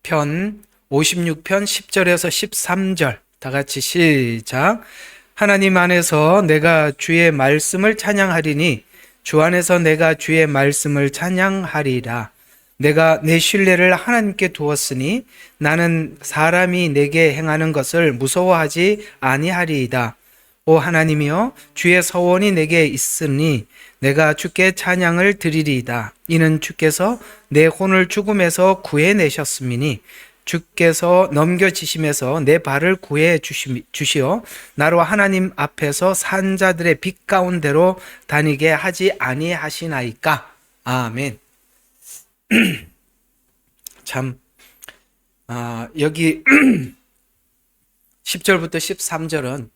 편 56편 10절에서 13절 다 같이 시작. 하나님 안에서 내가 주의 말씀을 찬양하리니 주 안에서 내가 주의 말씀을 찬양하리라. 내가 내 신뢰를 하나님께 두었으니 나는 사람이 내게 행하는 것을 무서워하지 아니하리이다. 오 하나님이여, 주의 서원이 내게 있으니 내가 주께 찬양을 드리리이다. 이는 주께서 내 혼을 죽음에서 구해내셨음이니 주께서 넘겨지심에서 내 발을 구해 주시어 나로 하나님 앞에서 산자들의 빛 가운데로 다니게 하지 아니하시나이까. 아멘. 참, 여기 10절부터 13절은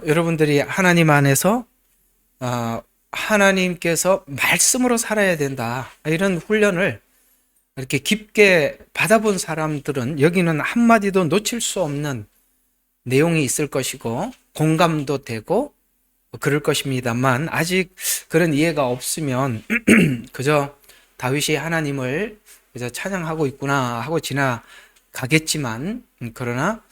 여러분들이 하나님 안에서 하나님께서 말씀으로 살아야 된다, 이런 훈련을 이렇게 깊게 받아본 사람들은 여기는 한마디도 놓칠 수 없는 내용이 있을 것이고 공감도 되고 그럴 것입니다만, 아직 그런 이해가 없으면 그저 다윗이 하나님을 그저 찬양하고 있구나 하고 지나가겠지만, 그러나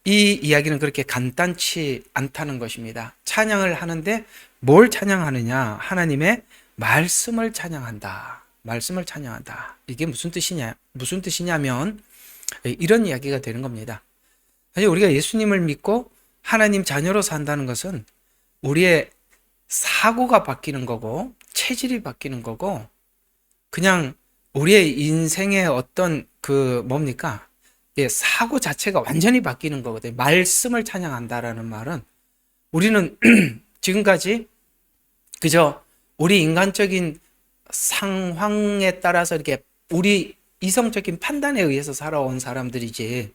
이 이야기는 그렇게 간단치 않다는 것입니다. 찬양을 하는데 뭘 찬양하느냐? 하나님의 말씀을 찬양한다. 말씀을 찬양한다. 이게 무슨 뜻이냐면 이런 이야기가 되는 겁니다. 사실 우리가 예수님을 믿고 하나님 자녀로 산다는 것은 우리의 사고가 바뀌는 거고 체질이 바뀌는 거고, 그냥 우리의 인생의 어떤 사고 자체가 완전히 바뀌는 거거든요. 말씀을 찬양한다라는 말은 우리는 지금까지 그저 우리 인간적인 상황에 따라서 이렇게 우리 이성적인 판단에 의해서 살아온 사람들이지,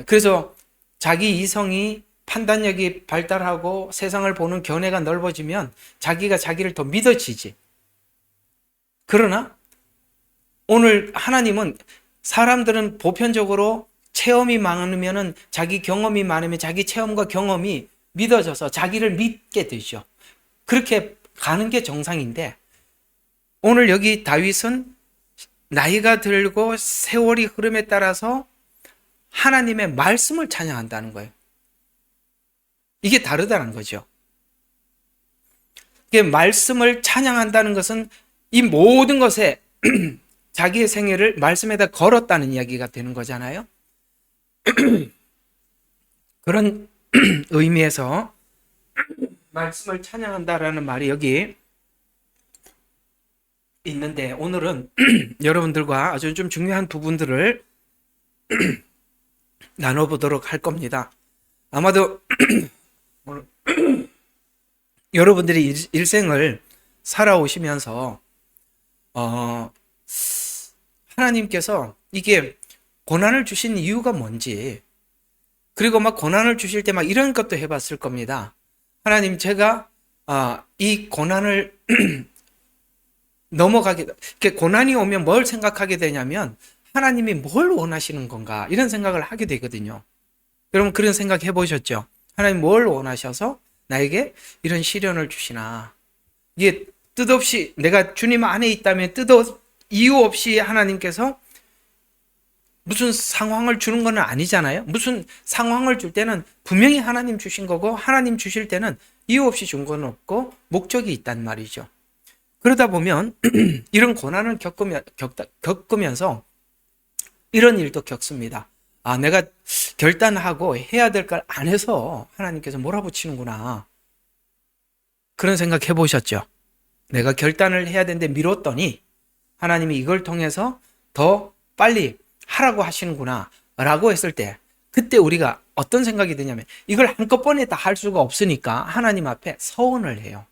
그래서 자기 이성이 판단력이 발달하고 세상을 보는 견해가 넓어지면 자기가 자기를 더 믿어지지. 그러나 오늘 하나님은, 사람들은 보편적으로 체험이 많으면, 자기 경험이 많으면 자기 체험과 경험이 믿어져서 자기를 믿게 되죠. 그렇게 가는 게 정상인데, 오늘 여기 다윗은 나이가 들고 세월이 흐름에 따라서 하나님의 말씀을 찬양한다는 거예요. 이게 다르다는 거죠. 이게 말씀을 찬양한다는 것은 이 모든 것에 자기의 생애를 말씀에다 걸었다는 이야기가 되는 거잖아요. 그런 의미에서 말씀을 찬양한다라는 말이 여기 있는데, 오늘은 여러분들과 아주 좀 중요한 부분들을 나눠보도록 할 겁니다. 아마도 여러분들이 일생을 살아오시면서 하나님께서 이게 고난을 주신 이유가 뭔지, 그리고 막 고난을 주실 때 막 이런 것도 해봤을 겁니다. 하나님, 제가 이 고난을 고난이 오면 뭘 생각하게 되냐면, 하나님이 뭘 원하시는 건가, 이런 생각을 하게 되거든요. 여러분 그런 생각 해보셨죠? 하나님 뭘 원하셔서 나에게 이런 시련을 주시나. 이게 뜻없이, 내가 주님 안에 있다면 이유 없이 하나님께서 무슨 상황을 주는 건 아니잖아요. 무슨 상황을 줄 때는 분명히 하나님 주신 거고, 하나님 주실 때는 이유 없이 준 건 없고 목적이 있단 말이죠. 그러다 보면 이런 고난을 겪으면서 이런 일도 겪습니다. 내가 결단하고 해야 될 걸 안 해서 하나님께서 몰아붙이는구나. 그런 생각 해보셨죠? 내가 결단을 해야 되는데 미뤘더니 하나님이 이걸 통해서 더 빨리 하라고 하시는구나 라고 했을 때, 그때 우리가 어떤 생각이 드냐면, 이걸 한꺼번에 다 할 수가 없으니까 하나님 앞에 서원을 해요.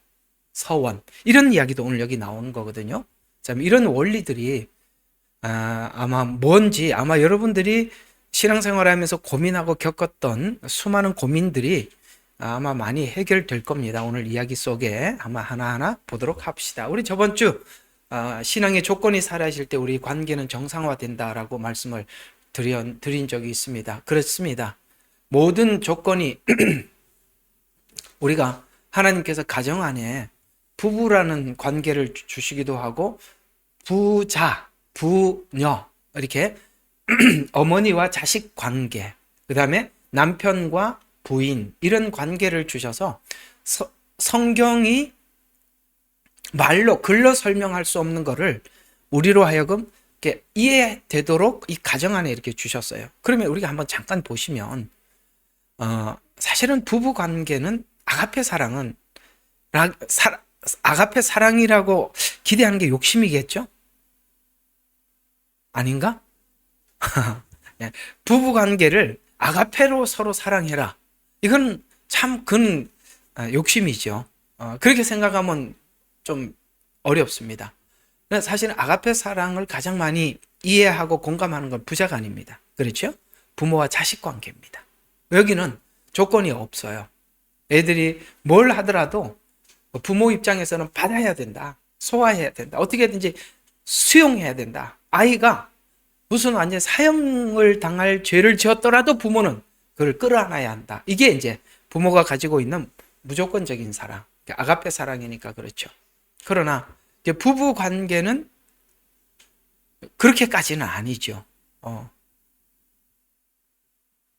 서원. 이런 이야기도 오늘 여기 나오는 거거든요. 참, 이런 원리들이 아마 여러분들이 신앙생활하면서 고민하고 겪었던 수많은 고민들이 아마 많이 해결될 겁니다. 오늘 이야기 속에 아마 하나하나 보도록 합시다. 우리 저번 주 신앙의 조건이 사라질 때 우리 관계는 정상화된다라고 말씀을 드린 적이 있습니다. 그렇습니다. 모든 조건이 우리가 하나님께서 가정 안에 부부라는 관계를 주시기도 하고 부자, 부녀, 이렇게 어머니와 자식 관계, 그 다음에 남편과 부인, 이런 관계를 주셔서 성경이 말로, 글로 설명할 수 없는 거를 우리로 하여금 이렇게 이해되도록 이 가정 안에 이렇게 주셨어요. 그러면 우리가 한번 잠깐 보시면, 사실은 부부 관계는 아가페 사랑은, 아가페 사랑이라고 기대하는 게 욕심이겠죠? 아닌가? 부부 관계를 아가페로 서로 사랑해라. 이건 참 큰 욕심이죠. 그렇게 생각하면 좀 어렵습니다. 사실은 아가페 사랑을 가장 많이 이해하고 공감하는 건 부자가 아닙니다. 그렇죠? 부모와 자식 관계입니다. 여기는 조건이 없어요. 애들이 뭘 하더라도 부모 입장에서는 받아야 된다. 소화해야 된다. 어떻게든지 수용해야 된다. 아이가 무슨 완전 사형을 당할 죄를 지었더라도 부모는 그걸 끌어안아야 한다. 이게 이제 부모가 가지고 있는 무조건적인 사랑. 아가페 사랑이니까 그렇죠. 그러나 부부 관계는 그렇게까지는 아니죠.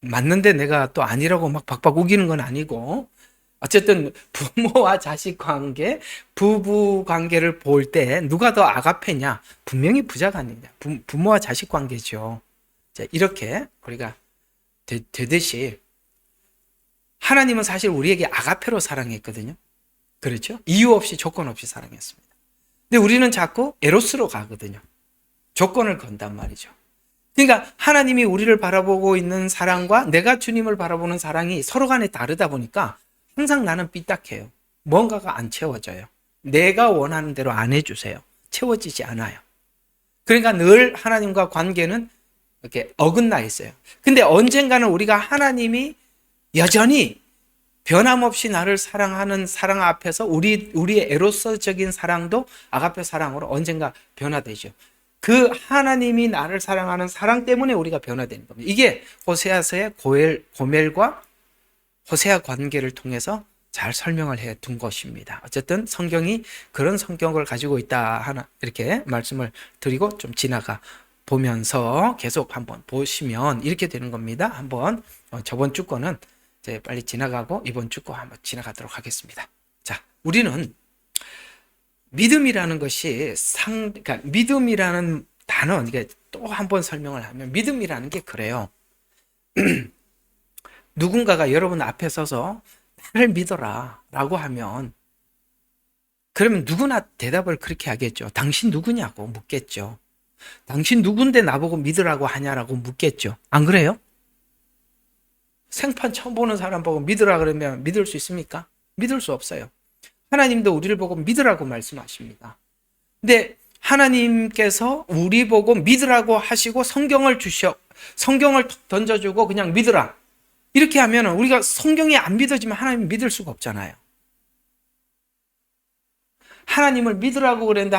맞는데 내가 또 아니라고 막 박박 우기는 건 아니고, 어쨌든 부모와 자식 관계, 부부 관계를 볼 때 누가 더 아가페냐? 분명히 부자가 아니냐. 부모와 자식 관계죠. 자, 이렇게 우리가 되듯이 하나님은 사실 우리에게 아가페로 사랑했거든요. 그렇죠? 이유 없이 조건 없이 사랑했습니다. 근데 우리는 자꾸 에로스로 가거든요. 조건을 건단 말이죠. 그러니까 하나님이 우리를 바라보고 있는 사랑과 내가 주님을 바라보는 사랑이 서로 간에 다르다 보니까 항상 나는 삐딱해요. 뭔가가 안 채워져요. 내가 원하는 대로 안 해주세요. 채워지지 않아요. 그러니까 늘 하나님과 관계는 이렇게 어긋나 있어요. 근데 언젠가는 우리가 하나님이 여전히 변함없이 나를 사랑하는 사랑 앞에서 우리의 에로서적인 사랑도 아가페 사랑으로 언젠가 변화되죠. 그 하나님이 나를 사랑하는 사랑 때문에 우리가 변화되는 겁니다. 이게 호세아서의 고멜과 호세아 관계를 통해서 잘 설명을 해 둔 것입니다. 어쨌든 성경이 그런 성경을 가지고 있다 하나 이렇게 말씀을 드리고 좀 지나가 보면서 계속 한번 보시면 이렇게 되는 겁니다. 한번 저번 주 거는 이제 빨리 지나가고 이번 주 거 한번 지나가도록 하겠습니다. 자, 우리는 믿음이라는 것이 그러니까 믿음이라는 단어, 이게 또 한번 설명을 하면 믿음이라는 게 그래요. 누군가가 여러분 앞에 서서 나를 믿어라 라고 하면 그러면 누구나 대답을 그렇게 하겠죠. 당신 누구냐고 묻겠죠. 당신 누군데 나보고 믿으라고 하냐라고 묻겠죠. 안 그래요? 생판 처음 보는 사람 보고 믿으라 그러면 믿을 수 있습니까? 믿을 수 없어요. 하나님도 우리를 보고 믿으라고 말씀하십니다. 근데 하나님께서 우리 보고 믿으라고 하시고 성경을 던져주고 그냥 믿으라. 이렇게 하면 우리가 성경이 안 믿어지면 하나님 믿을 수가 없잖아요. 하나님을 믿으라고 그랬는데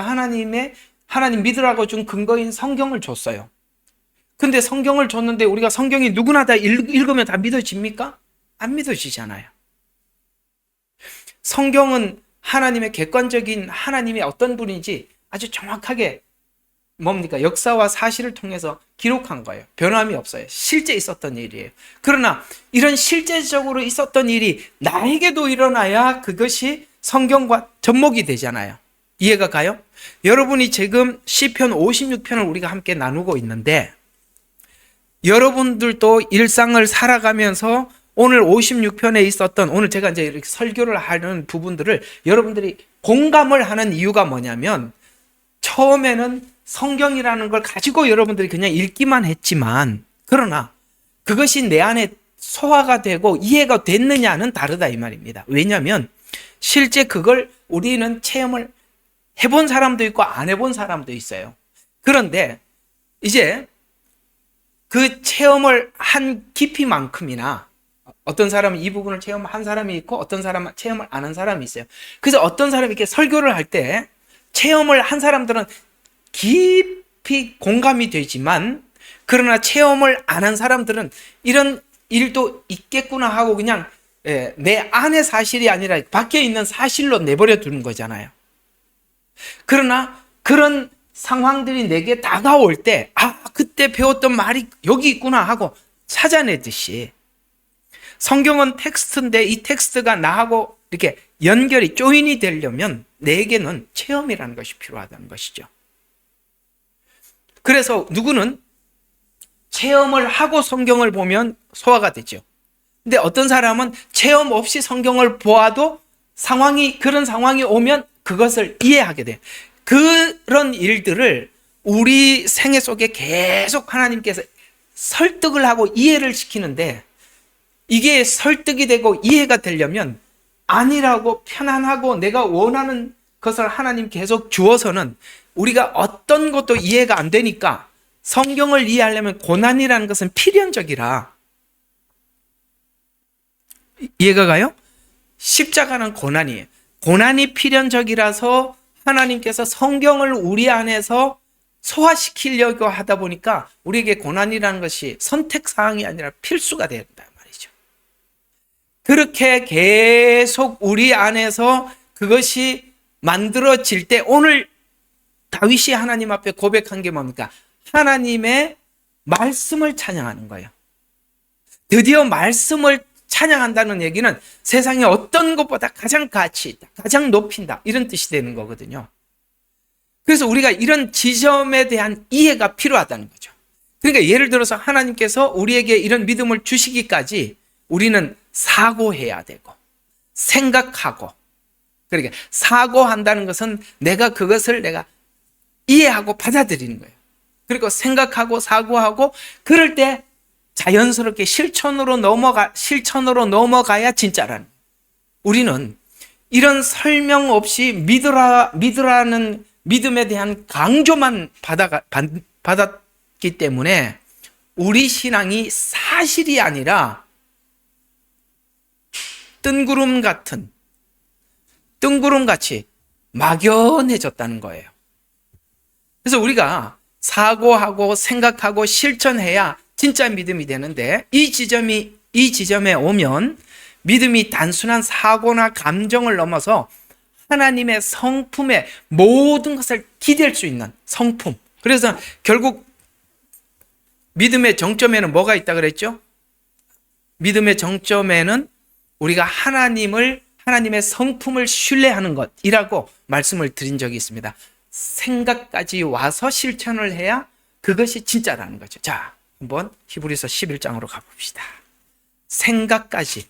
하나님 믿으라고 준 근거인 성경을 줬어요. 근데 성경을 줬는데 우리가 성경이 누구나 다 읽으면 다 믿어집니까? 안 믿어지잖아요. 성경은 하나님의 객관적인 하나님이 어떤 분인지 아주 정확하게 역사와 사실을 통해서 기록한 거예요. 변함이 없어요. 실제 있었던 일이에요. 그러나 이런 실제적으로 있었던 일이 나에게도 일어나야 그것이 성경과 접목이 되잖아요. 이해가 가요? 여러분이 지금 시편 56편을 우리가 함께 나누고 있는데 여러분들도 일상을 살아가면서 오늘 56편에 있었던 오늘 제가 이제 이렇게 설교를 하는 부분들을 여러분들이 공감을 하는 이유가 뭐냐면 처음에는 성경이라는 걸 가지고 여러분들이 그냥 읽기만 했지만 그러나 그것이 내 안에 소화가 되고 이해가 됐느냐는 다르다 이 말입니다. 왜냐하면 실제 그걸 우리는 체험을 해본 사람도 있고 안 해본 사람도 있어요. 그런데 이제 그 체험을 한 깊이만큼이나 어떤 사람은 이 부분을 체험한 사람이 있고 어떤 사람은 체험을 안 한 사람이 있어요. 그래서 어떤 사람이 이렇게 설교를 할 때 체험을 한 사람들은 깊이 공감이 되지만 그러나 체험을 안 한 사람들은 이런 일도 있겠구나 하고 그냥 내 안의 사실이 아니라 밖에 있는 사실로 내버려 두는 거잖아요. 그러나 그런 상황들이 내게 다가올 때, 그때 배웠던 말이 여기 있구나 하고 찾아내듯이 성경은 텍스트인데 이 텍스트가 나하고 이렇게 연결이, 조인이 되려면 내게는 체험이라는 것이 필요하다는 것이죠. 그래서 누구는 체험을 하고 성경을 보면 소화가 되죠. 근데 어떤 사람은 체험 없이 성경을 보아도 그런 상황이 오면 그것을 이해하게 돼요. 그런 일들을 우리 생애 속에 계속 하나님께서 설득을 하고 이해를 시키는데, 이게 설득이 되고 이해가 되려면 아니라고 편안하고 내가 원하는 것을 하나님 계속 주어서는 우리가 어떤 것도 이해가 안 되니까, 성경을 이해하려면 고난이라는 것은 필연적이라. 이해가 가요? 십자가는 고난이에요. 고난이 필연적이라서 하나님께서 성경을 우리 안에서 소화시키려고 하다 보니까 우리에게 고난이라는 것이 선택사항이 아니라 필수가 된다 말이죠. 그렇게 계속 우리 안에서 그것이 만들어질 때, 오늘 다윗이 하나님 앞에 고백한 게 뭡니까? 하나님의 말씀을 찬양하는 거예요. 드디어 말씀을 찬양한다는 얘기는 세상에 어떤 것보다 가장 가치 있다, 가장 높인다, 이런 뜻이 되는 거거든요. 그래서 우리가 이런 지점에 대한 이해가 필요하다는 거죠. 그러니까 예를 들어서 하나님께서 우리에게 이런 믿음을 주시기까지 우리는 사고해야 되고 생각하고, 그러니까 사고한다는 것은 내가 이해하고 받아들이는 거예요. 그리고 생각하고 사고하고, 그럴 때 자연스럽게 실천으로 넘어가야 진짜라는 거예요. 우리는 이런 설명 없이 믿으라는 믿음에 대한 강조만 받았기 때문에 우리 신앙이 사실이 아니라 뜬구름같이 막연해졌다는 거예요. 그래서 우리가 사고하고 생각하고 실천해야 진짜 믿음이 되는데, 이 지점에 오면 믿음이 단순한 사고나 감정을 넘어서 하나님의 성품에 모든 것을 기댈 수 있는 성품. 그래서 결국 믿음의 정점에는 뭐가 있다 그랬죠? 믿음의 정점에는 우리가 하나님의 성품을 신뢰하는 것이라고 말씀을 드린 적이 있습니다. 생각까지 와서 실천을 해야 그것이 진짜라는 거죠. 자, 한번 히브리서 11장으로 가봅시다. 생각까지,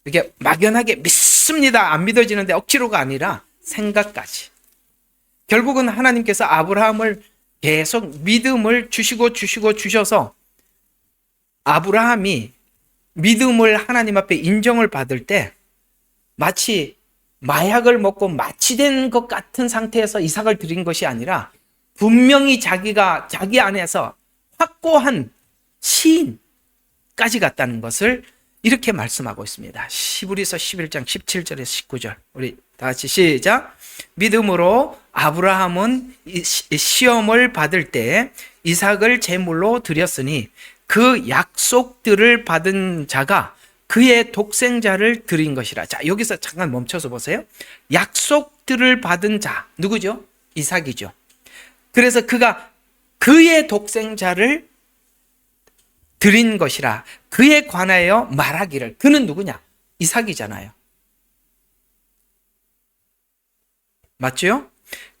이게 막연하게 믿습니다, 안 믿어지는데 억지로가 아니라 생각까지. 결국은 하나님께서 아브라함을 계속 믿음을 주셔서 아브라함이 믿음을 하나님 앞에 인정을 받을 때 마치 마약을 먹고 마취된 것 같은 상태에서 이삭을 드린 것이 아니라 분명히 자기 안에서 확고한 시인까지 갔다는 것을 이렇게 말씀하고 있습니다. 히브리서 11장 17절에서 19절. 우리 다 같이 시작. 믿음으로 아브라함은 시험을 받을 때 이삭을 제물로 드렸으니 그 약속들을 받은 자가 그의 독생자를 드린 것이라. 자, 여기서 잠깐 멈춰서 보세요. 약속들을 받은 자, 누구죠? 이삭이죠. 그래서 그가 그의 독생자를 드린 것이라. 그에 관하여 말하기를. 그는 누구냐? 이삭이잖아요. 맞죠?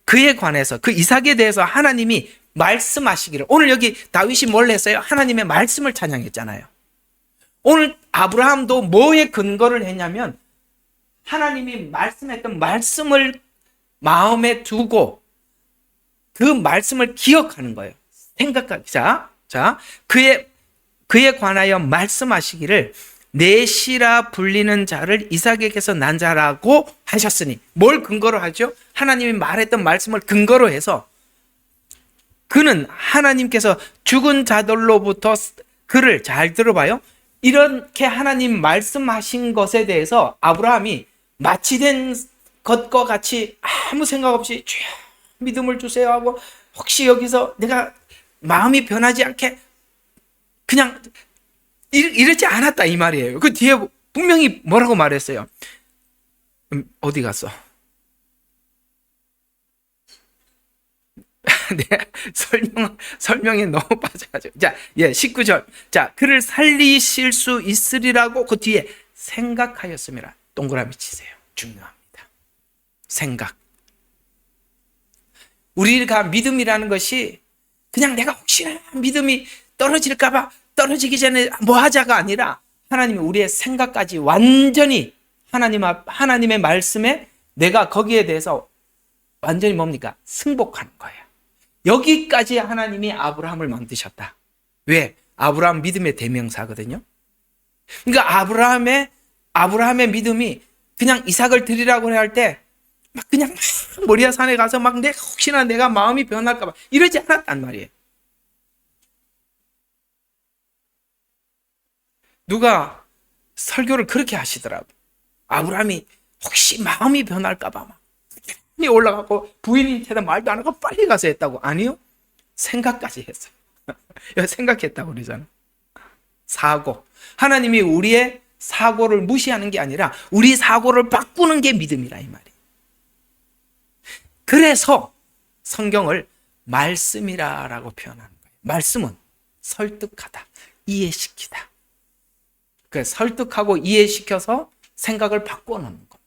그에 관해서, 그 이삭에 대해서 하나님이 말씀하시기를. 오늘 여기 다윗이 뭘 했어요? 하나님의 말씀을 찬양했잖아요. 오늘 아브라함도 뭐에 근거를 했냐면 하나님이 말씀했던 말씀을 마음에 두고 그 말씀을 기억하는 거예요. 생각하기. 자, 그에 관하여 말씀하시기를 넷이라 불리는 자를 이삭에게서 난 자라고 하셨으니. 뭘 근거로 하죠? 하나님이 말했던 말씀을 근거로 해서 그는 하나님께서 죽은 자들로부터 그를, 잘 들어봐요, 이렇게 하나님 말씀하신 것에 대해서 아브라함이 마취된 것과 같이 아무 생각 없이 주여 믿음을 주세요 하고, 혹시 여기서 내가 마음이 변하지 않게 그냥 이러지 않았다 이 말이에요. 그 뒤에 분명히 뭐라고 말했어요? 어디 갔어? 네, 설명에 너무 빠져가지고. 자, 19절. 자, 그를 살리실 수 있으리라고 그 뒤에 생각하였음이라. 동그라미 치세요. 중요합니다. 생각. 우리가 믿음이라는 것이 그냥 내가 혹시나 믿음이 떨어질까봐 떨어지기 전에 뭐 하자가 아니라 하나님이 우리의 생각까지 완전히 하나님의 말씀에 내가 거기에 대해서 완전히 뭡니까? 승복하는 거예요. 여기까지 하나님이 아브라함을 만드셨다. 왜? 아브라함 믿음의 대명사거든요. 그러니까 아브라함의 믿음이 그냥 이삭을 드리라고 할 때 막 그냥 모리아 산에 가서 막 혹시나 내가 마음이 변할까 봐 이러지 않았단 말이에요. 누가 설교를 그렇게 하시더라고. 아브라함이 혹시 마음이 변할까 봐 막 올라가고 부인한테도 말도 안 하고 빨리 가서 했다고. 아니요. 생각까지 했어요. 생각했다고 그러잖아. 사고. 하나님이 우리의 사고를 무시하는 게 아니라 우리 사고를 바꾸는 게 믿음이라 이 말이에요. 그래서 성경을 말씀이라고 표현하는 거예요. 말씀은 설득하다, 이해시키다. 설득하고 이해시켜서 생각을 바꿔놓는 겁니다.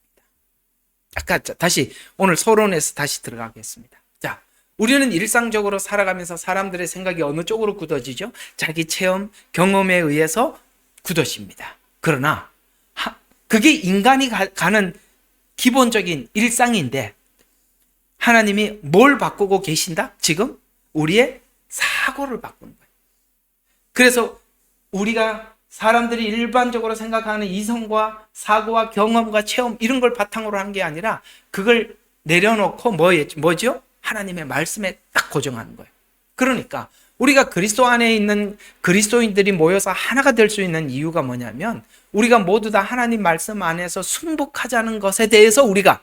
아까 다시 오늘 서론에서 다시 들어가겠습니다. 자, 우리는 일상적으로 살아가면서 사람들의 생각이 어느 쪽으로 굳어지죠? 자기 체험, 경험에 의해서 굳어집니다. 그러나 그게 인간이 가는 기본적인 일상인데 하나님이 뭘 바꾸고 계신다? 지금 우리의 사고를 바꾸는 거예요. 그래서 우리가 사람들이 일반적으로 생각하는 이성과 사고와 경험과 체험 이런 걸 바탕으로 한 게 아니라 그걸 내려놓고 뭐죠? 하나님의 말씀에 딱 고정하는 거예요. 그러니까 우리가 그리스도 안에 있는 그리스도인들이 모여서 하나가 될 수 있는 이유가 뭐냐면 우리가 모두 다 하나님 말씀 안에서 승복하자는 것에 대해서 우리가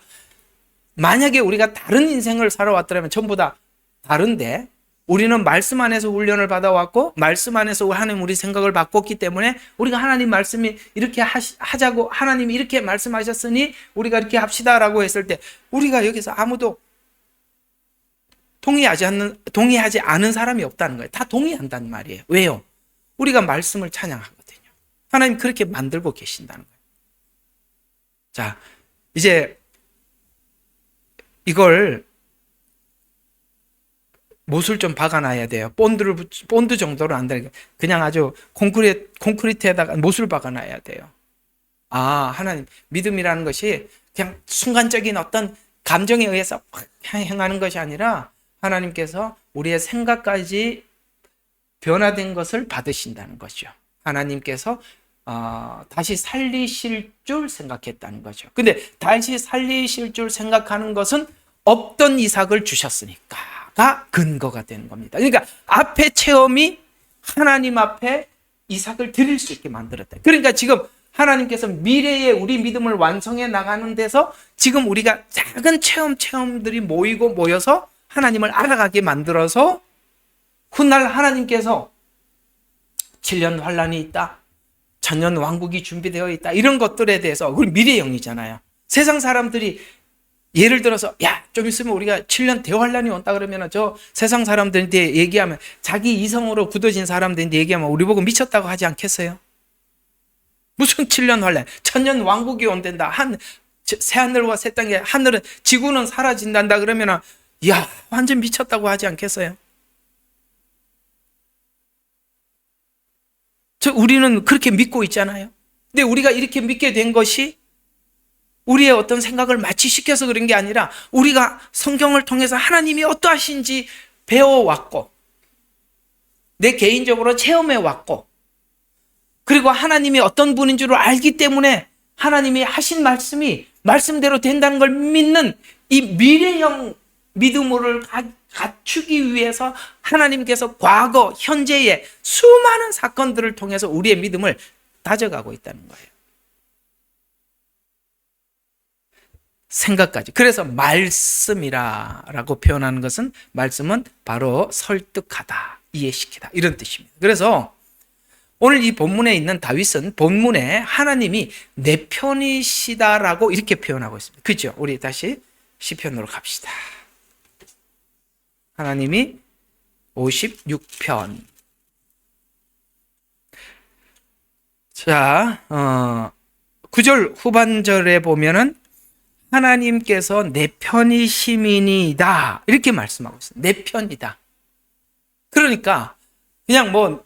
만약에 우리가 다른 인생을 살아왔더라면 전부 다 다른데 우리는 말씀 안에서 훈련을 받아왔고 말씀 안에서 하나님 우리 생각을 바꿨기 때문에 우리가 하나님 말씀이 이렇게 하자고 하나님이 이렇게 말씀하셨으니 우리가 이렇게 합시다라고 했을 때 우리가 여기서 아무도 동의하지 않은 사람이 없다는 거예요. 다 동의한단 말이에요. 왜요? 우리가 말씀을 찬양하거든요. 하나님 그렇게 만들고 계신다는 거예요. 자, 이제 이걸 못을 좀 박아놔야 돼요. 본드 정도로 안 되니까 그냥 아주 콘크리트에다가 못을 박아놔야 돼요. 아, 하나님 믿음이라는 것이 그냥 순간적인 어떤 감정에 의해서 행하는 것이 아니라 하나님께서 우리의 생각까지 변화된 것을 받으신다는 거죠. 하나님께서 다시 살리실 줄 생각했다는 거죠. 근데 다시 살리실 줄 생각하는 것은 없던 이삭을 주셨으니까가 근거가 되는 겁니다. 그러니까 앞에 체험이 하나님 앞에 이삭을 드릴 수 있게 만들었다. 그러니까 지금 하나님께서 미래에 우리 믿음을 완성해 나가는 데서 지금 우리가 작은 체험들이 모여서 하나님을 알아가게 만들어서 훗날 하나님께서 7년 환란이 있다. 천년 왕국이 준비되어 있다. 이런 것들에 대해서 우리 미래형이잖아요. 세상 사람들이 예를 들어서 좀 있으면 우리가 7년 대환란이 온다 그러면 저 세상 사람들한테 얘기하면 자기 이성으로 굳어진 사람들한테 얘기하면 우리 보고 미쳤다고 하지 않겠어요? 무슨 7년 환란, 천년 왕국이 온단다. 새하늘과 새 땅에 하늘은 지구는 사라진단다 그러면 완전 미쳤다고 하지 않겠어요? 우리는 그렇게 믿고 있잖아요. 근데 우리가 이렇게 믿게 된 것이 우리의 어떤 생각을 마취시켜서 그런 게 아니라 우리가 성경을 통해서 하나님이 어떠하신지 배워왔고 내 개인적으로 체험해왔고 그리고 하나님이 어떤 분인 줄 알기 때문에 하나님이 하신 말씀이 말씀대로 된다는 걸 믿는 이 미래형 믿음을 갖추기 위해서 하나님께서 과거, 현재의 수많은 사건들을 통해서 우리의 믿음을 다져가고 있다는 거예요. 생각까지. 그래서 말씀이라고 표현하는 것은 말씀은 바로 설득하다, 이해시키다 이런 뜻입니다. 그래서 오늘 이 본문에 있는 다윗은 본문에 하나님이 내 편이시다라고 이렇게 표현하고 있습니다. 그렇죠? 우리 다시 시편으로 갑시다. 하나님이 56편. 자, 9절 후반절에 보면은 하나님께서 내 편이심이니이다 이렇게 말씀하고 있어요. 내 편이다. 그러니까 그냥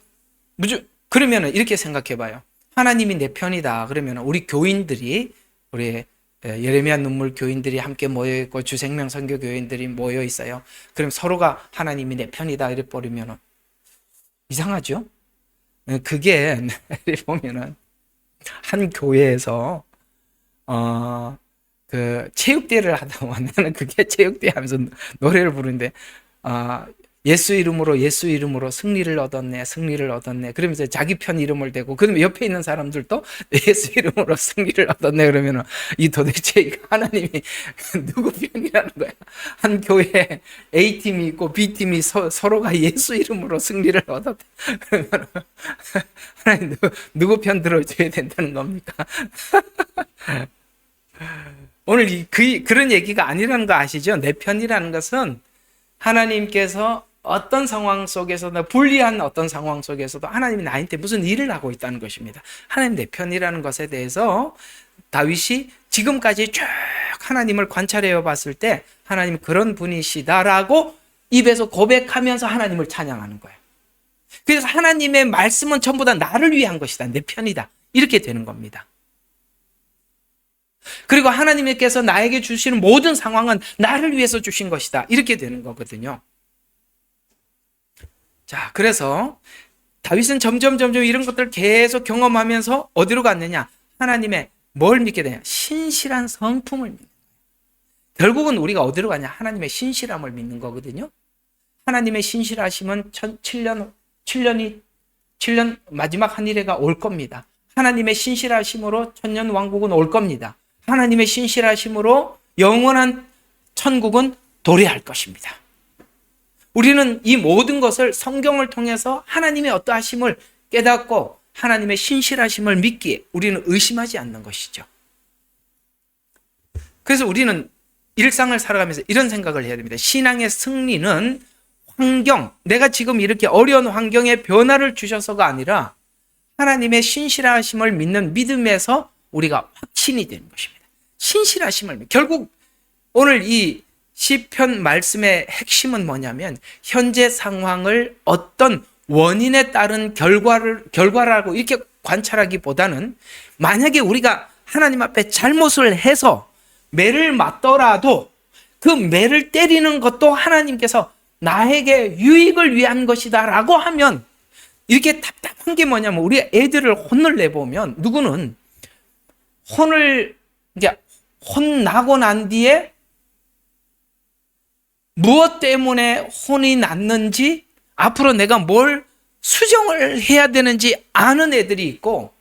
그러면은 이렇게 생각해 봐요. 하나님이 내 편이다. 그러면 우리 교인들이, 우리 예레미야 눈물 교인들이 함께 모여 있고 주생명 선교 교인들이 모여 있어요. 그럼 서로가 하나님이 내 편이다 이래 버리면은 이상하죠? 그게 보면은 한 교회에서 그 체육대회를 하다 보면 나는 그게 체육대회 하면서 노래를 부르는데 예수 이름으로 승리를 얻었네. 그러면서 자기 편 이름을 대고, 그러면 옆에 있는 사람들도 예수 이름으로 승리를 얻었네. 그러면 이 도대체 하나님이 누구 편이라는 거야? 한 교회에 A팀이 있고 B팀이 서로가 예수 이름으로 승리를 얻었대. 그러면 하나님 누구 편 들어줘야 된다는 겁니까? 오늘 그런 얘기가 아니라는 거 아시죠? 내 편이라는 것은 하나님께서 어떤 상황 속에서도, 불리한 어떤 상황 속에서도 하나님이 나한테 무슨 일을 하고 있다는 것입니다. 하나님 내 편이라는 것에 대해서 다윗이 지금까지 쭉 하나님을 관찰해 봤을 때 하나님 그런 분이시다라고 입에서 고백하면서 하나님을 찬양하는 거예요. 그래서 하나님의 말씀은 전부 다 나를 위한 것이다. 내 편이다. 이렇게 되는 겁니다. 그리고 하나님께서 나에게 주시는 모든 상황은 나를 위해서 주신 것이다. 이렇게 되는 거거든요. 자, 그래서 다윗은 점점 이런 것들을 계속 경험하면서 어디로 갔느냐? 하나님의 뭘 믿게 되냐? 신실한 성품을 믿는 거예요. 결국은 우리가 어디로 가냐? 하나님의 신실함을 믿는 거거든요. 하나님의 신실하심은 7년 마지막 한 일회가 올 겁니다. 하나님의 신실하심으로 천년 왕국은 올 겁니다. 하나님의 신실하심으로 영원한 천국은 도래할 것입니다. 우리는 이 모든 것을 성경을 통해서 하나님의 어떠하심을 깨닫고 하나님의 신실하심을 믿기에 우리는 의심하지 않는 것이죠. 그래서 우리는 일상을 살아가면서 이런 생각을 해야 됩니다. 신앙의 승리는 내가 지금 이렇게 어려운 환경에 변화를 주셔서가 아니라 하나님의 신실하심을 믿는 믿음에서 우리가 확신이 되는 것입니다. 신실하심을 결국 오늘 이 시편 말씀의 핵심은 뭐냐면 현재 상황을 어떤 원인에 따른 결과라고 이렇게 관찰하기보다는 만약에 우리가 하나님 앞에 잘못을 해서 매를 맞더라도 그 매를 때리는 것도 하나님께서 나에게 유익을 위한 것이다 라고 하면, 이렇게 답답한 게 뭐냐면 우리 애들을 혼을 내보면 누구는 혼나고 난 뒤에 무엇 때문에 혼이 났는지, 앞으로 내가 뭘 수정을 해야 되는지 아는 애들이 있고,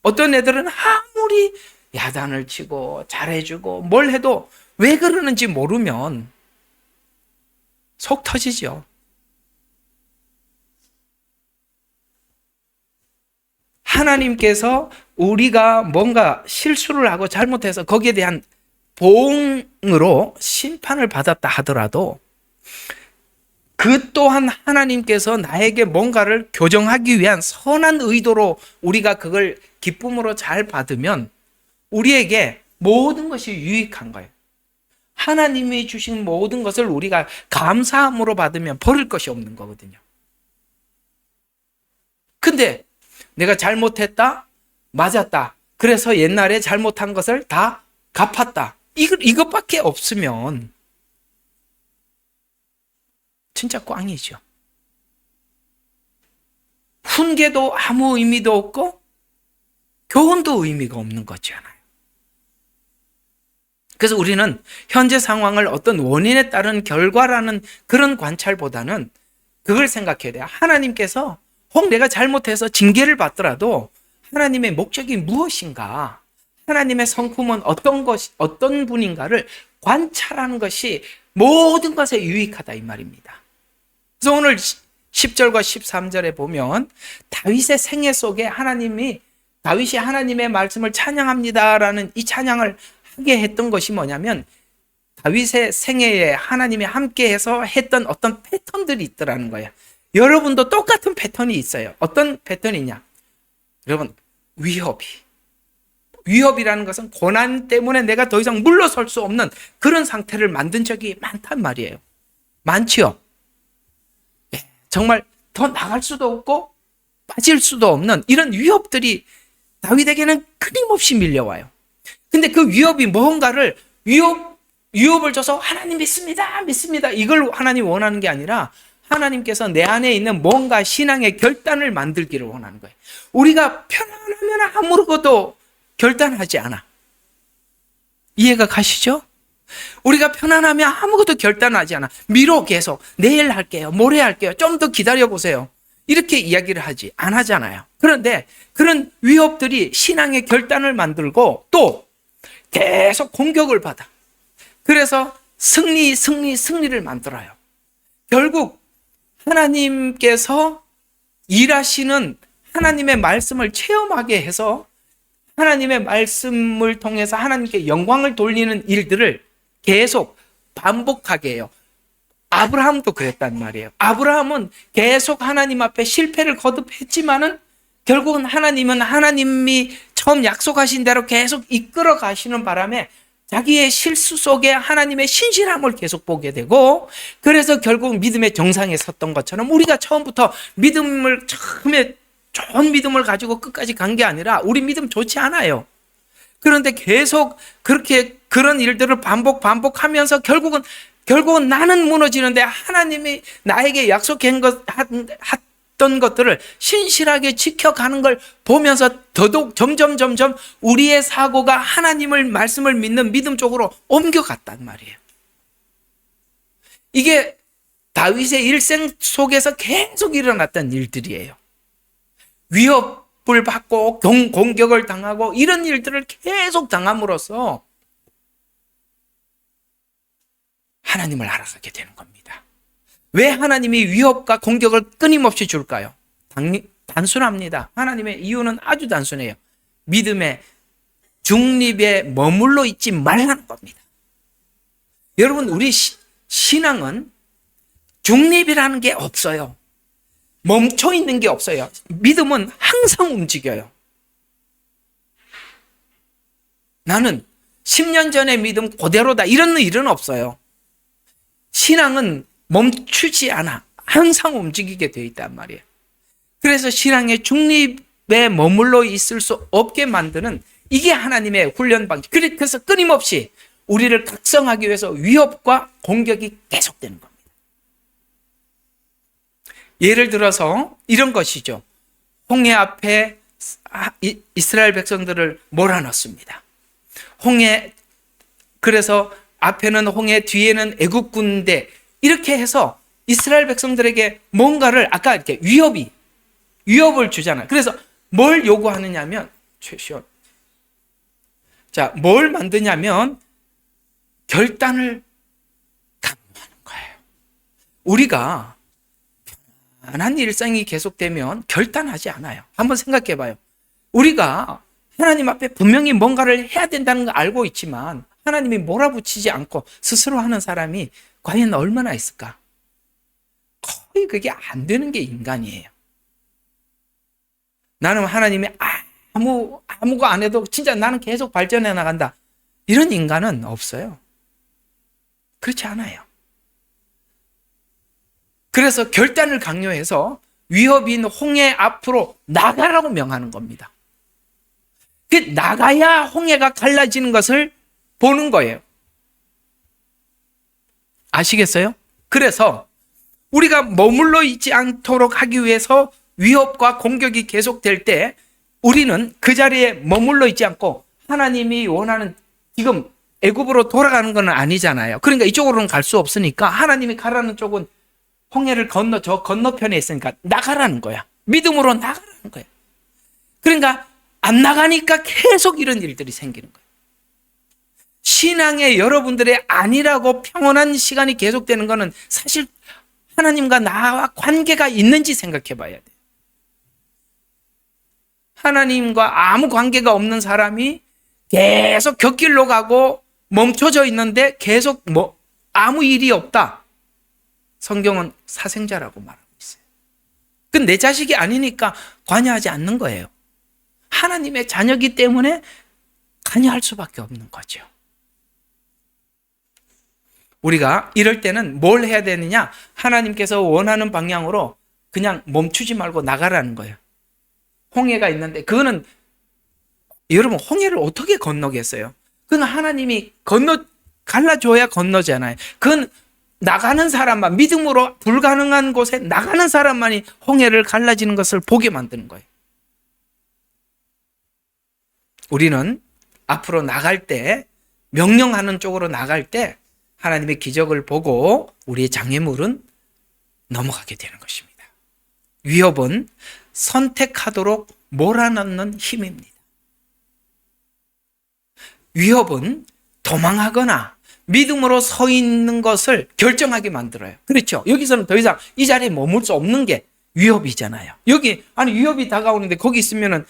어떤 애들은 아무리 야단을 치고 잘해주고 뭘 해도 왜 그러는지 모르면 속 터지죠. 하나님께서 우리가 뭔가 실수를 하고 잘못해서 거기에 대한 보응으로 심판을 받았다 하더라도 그 또한 하나님께서 나에게 뭔가를 교정하기 위한 선한 의도로 우리가 그걸 기쁨으로 잘 받으면 우리에게 모든 것이 유익한 거예요. 하나님이 주신 모든 것을 우리가 감사함으로 받으면 버릴 것이 없는 거거든요. 근데 내가 잘못했다, 맞았다, 그래서 옛날에 잘못한 것을 다 갚았다, 이것밖에 없으면 진짜 꽝이죠. 훈계도 아무 의미도 없고 교훈도 의미가 없는 거잖아요. 그래서 우리는 현재 상황을 어떤 원인에 따른 결과라는 그런 관찰보다는 그걸 생각해야 돼요. 하나님께서 혹 내가 잘못해서 징계를 받더라도 하나님의 목적이 무엇인가, 하나님의 성품은 어떤 분인가를 관찰하는 것이 모든 것에 유익하다 이 말입니다. 그래서 오늘 10절과 13절에 보면 다윗의 생애 속에 다윗이 하나님의 말씀을 찬양합니다라는 이 찬양을 하게 했던 것이 뭐냐면, 다윗의 생애에 하나님이 함께해서 했던 어떤 패턴들이 있더라는 거예요. 여러분도 똑같은 패턴이 있어요. 어떤 패턴이냐? 여러분, 위협이라는 것은 고난 때문에 내가 더 이상 물러설 수 없는 그런 상태를 만든 적이 많단 말이에요. 많지요? 네, 정말 더 나갈 수도 없고 빠질 수도 없는 이런 위협들이 다윗에게는 끊임없이 밀려와요. 근데 그 위협이 뭔가를 위협을 줘서 하나님 믿습니다, 믿습니다. 이걸 하나님 원하는 게 아니라 하나님께서 내 안에 있는 뭔가 신앙의 결단을 만들기를 원하는 거예요. 우리가 편안하면 아무것도 결단하지 않아. 이해가 가시죠? 우리가 편안하면 아무것도 결단하지 않아. 미뤄 계속. 내일 할게요. 모레 할게요. 좀 더 기다려보세요. 이렇게 이야기를 안 하잖아요. 그런데 그런 위협들이 신앙의 결단을 만들고 또 계속 공격을 받아. 그래서 승리를 만들어요. 결국 하나님께서 일하시는 하나님의 말씀을 체험하게 해서 하나님의 말씀을 통해서 하나님께 영광을 돌리는 일들을 계속 반복하게 해요. 아브라함도 그랬단 말이에요. 아브라함은 계속 하나님 앞에 실패를 거듭했지만은 결국은 하나님이 처음 약속하신 대로 계속 이끌어 가시는 바람에 자기의 실수 속에 하나님의 신실함을 계속 보게 되고, 그래서 결국 믿음의 정상에 섰던 것처럼 우리가 처음부터 처음에 좋은 믿음을 가지고 끝까지 간 게 아니라 우리 믿음 좋지 않아요. 그런데 계속 그런 일들을 반복하면서 결국은 나는 무너지는데 하나님이 나에게 약속한 했던 것들을 신실하게 지켜가는 걸 보면서 더더욱 점점 우리의 사고가 하나님의 말씀을 믿는 믿음 쪽으로 옮겨갔단 말이에요. 이게 다윗의 일생 속에서 계속 일어났던 일들이에요. 위협을 받고 공격을 당하고 이런 일들을 계속 당함으로써 하나님을 알아가게 되는 겁니다. 왜 하나님이 위협과 공격을 끊임없이 줄까요? 단순합니다. 하나님의 이유는 아주 단순해요. 믿음의 중립에 머물러 있지 말라는 겁니다. 여러분, 우리 신앙은 중립이라는 게 없어요. 멈춰 있는 게 없어요. 믿음은 항상 움직여요. 나는 10년 전의 믿음 그대로다, 이런 일은 없어요. 신앙은 멈추지 않아. 항상 움직이게 되어 있단 말이에요. 그래서 신앙의 중립에 머물러 있을 수 없게 만드는 이게 하나님의 훈련 방식. 그래서 끊임없이 우리를 각성하기 위해서 위협과 공격이 계속되는 겁니다. 예를 들어서 이런 것이죠. 홍해 앞에 이스라엘 백성들을 몰아넣습니다. 그래서 앞에는 홍해, 뒤에는 애국 군대, 이렇게 해서 이스라엘 백성들에게 뭔가를 아까 이렇게 위협을 주잖아요. 그래서 뭘 요구하느냐면, 뭘 만드냐면 결단을 강요하는 거예요. 우리가 편안한 일상이 계속되면 결단하지 않아요. 한번 생각해 봐요. 우리가 하나님 앞에 분명히 뭔가를 해야 된다는 걸 알고 있지만 하나님이 몰아붙이지 않고 스스로 하는 사람이 과연 얼마나 있을까? 거의 그게 안 되는 게 인간이에요. 나는 하나님이 아무거 안 해도 진짜 나는 계속 발전해 나간다, 이런 인간은 없어요. 그렇지 않아요. 그래서 결단을 강요해서 위협인 홍해 앞으로 나가라고 명하는 겁니다. 나가야 홍해가 갈라지는 것을 보는 거예요. 아시겠어요? 그래서 우리가 머물러 있지 않도록 하기 위해서 위협과 공격이 계속될 때 우리는 그 자리에 머물러 있지 않고 하나님이 원하는, 지금 애굽으로 돌아가는 건 아니잖아요. 그러니까 이쪽으로는 갈 수 없으니까 하나님이 가라는 쪽은 홍해를 저 건너편에 있으니까 나가라는 거야. 믿음으로 나가라는 거야. 그러니까 안 나가니까 계속 이런 일들이 생기는 거야. 신앙의 여러분들의 안일하고 평온한 시간이 계속되는 것은 사실 하나님과 나와 관계가 있는지 생각해 봐야 돼. 하나님과 아무 관계가 없는 사람이 계속 곁길로 가고 멈춰져 있는데 계속 아무 일이 없다. 성경은 사생자라고 말하고 있어요. 그건 내 자식이 아니니까 관여하지 않는 거예요. 하나님의 자녀이기 때문에 관여할 수밖에 없는 거죠. 우리가 이럴 때는 뭘 해야 되느냐? 하나님께서 원하는 방향으로 그냥 멈추지 말고 나가라는 거예요. 홍해가 있는데 그거는 여러분 홍해를 어떻게 건너겠어요? 그건 하나님이 갈라줘야 건너잖아요. 그건 나가는 사람만, 믿음으로 불가능한 곳에 나가는 사람만이 홍해를 갈라지는 것을 보게 만드는 거예요. 우리는 앞으로 나갈 때, 명령하는 쪽으로 나갈 때 하나님의 기적을 보고 우리의 장애물은 넘어가게 되는 것입니다. 위협은 선택하도록 몰아넣는 힘입니다. 위협은 도망하거나 믿음으로 서 있는 것을 결정하게 만들어요. 그렇죠? 여기서는 더 이상 이 자리에 머물 수 없는 게 위협이잖아요. 위협이 다가오는데 거기 있으면은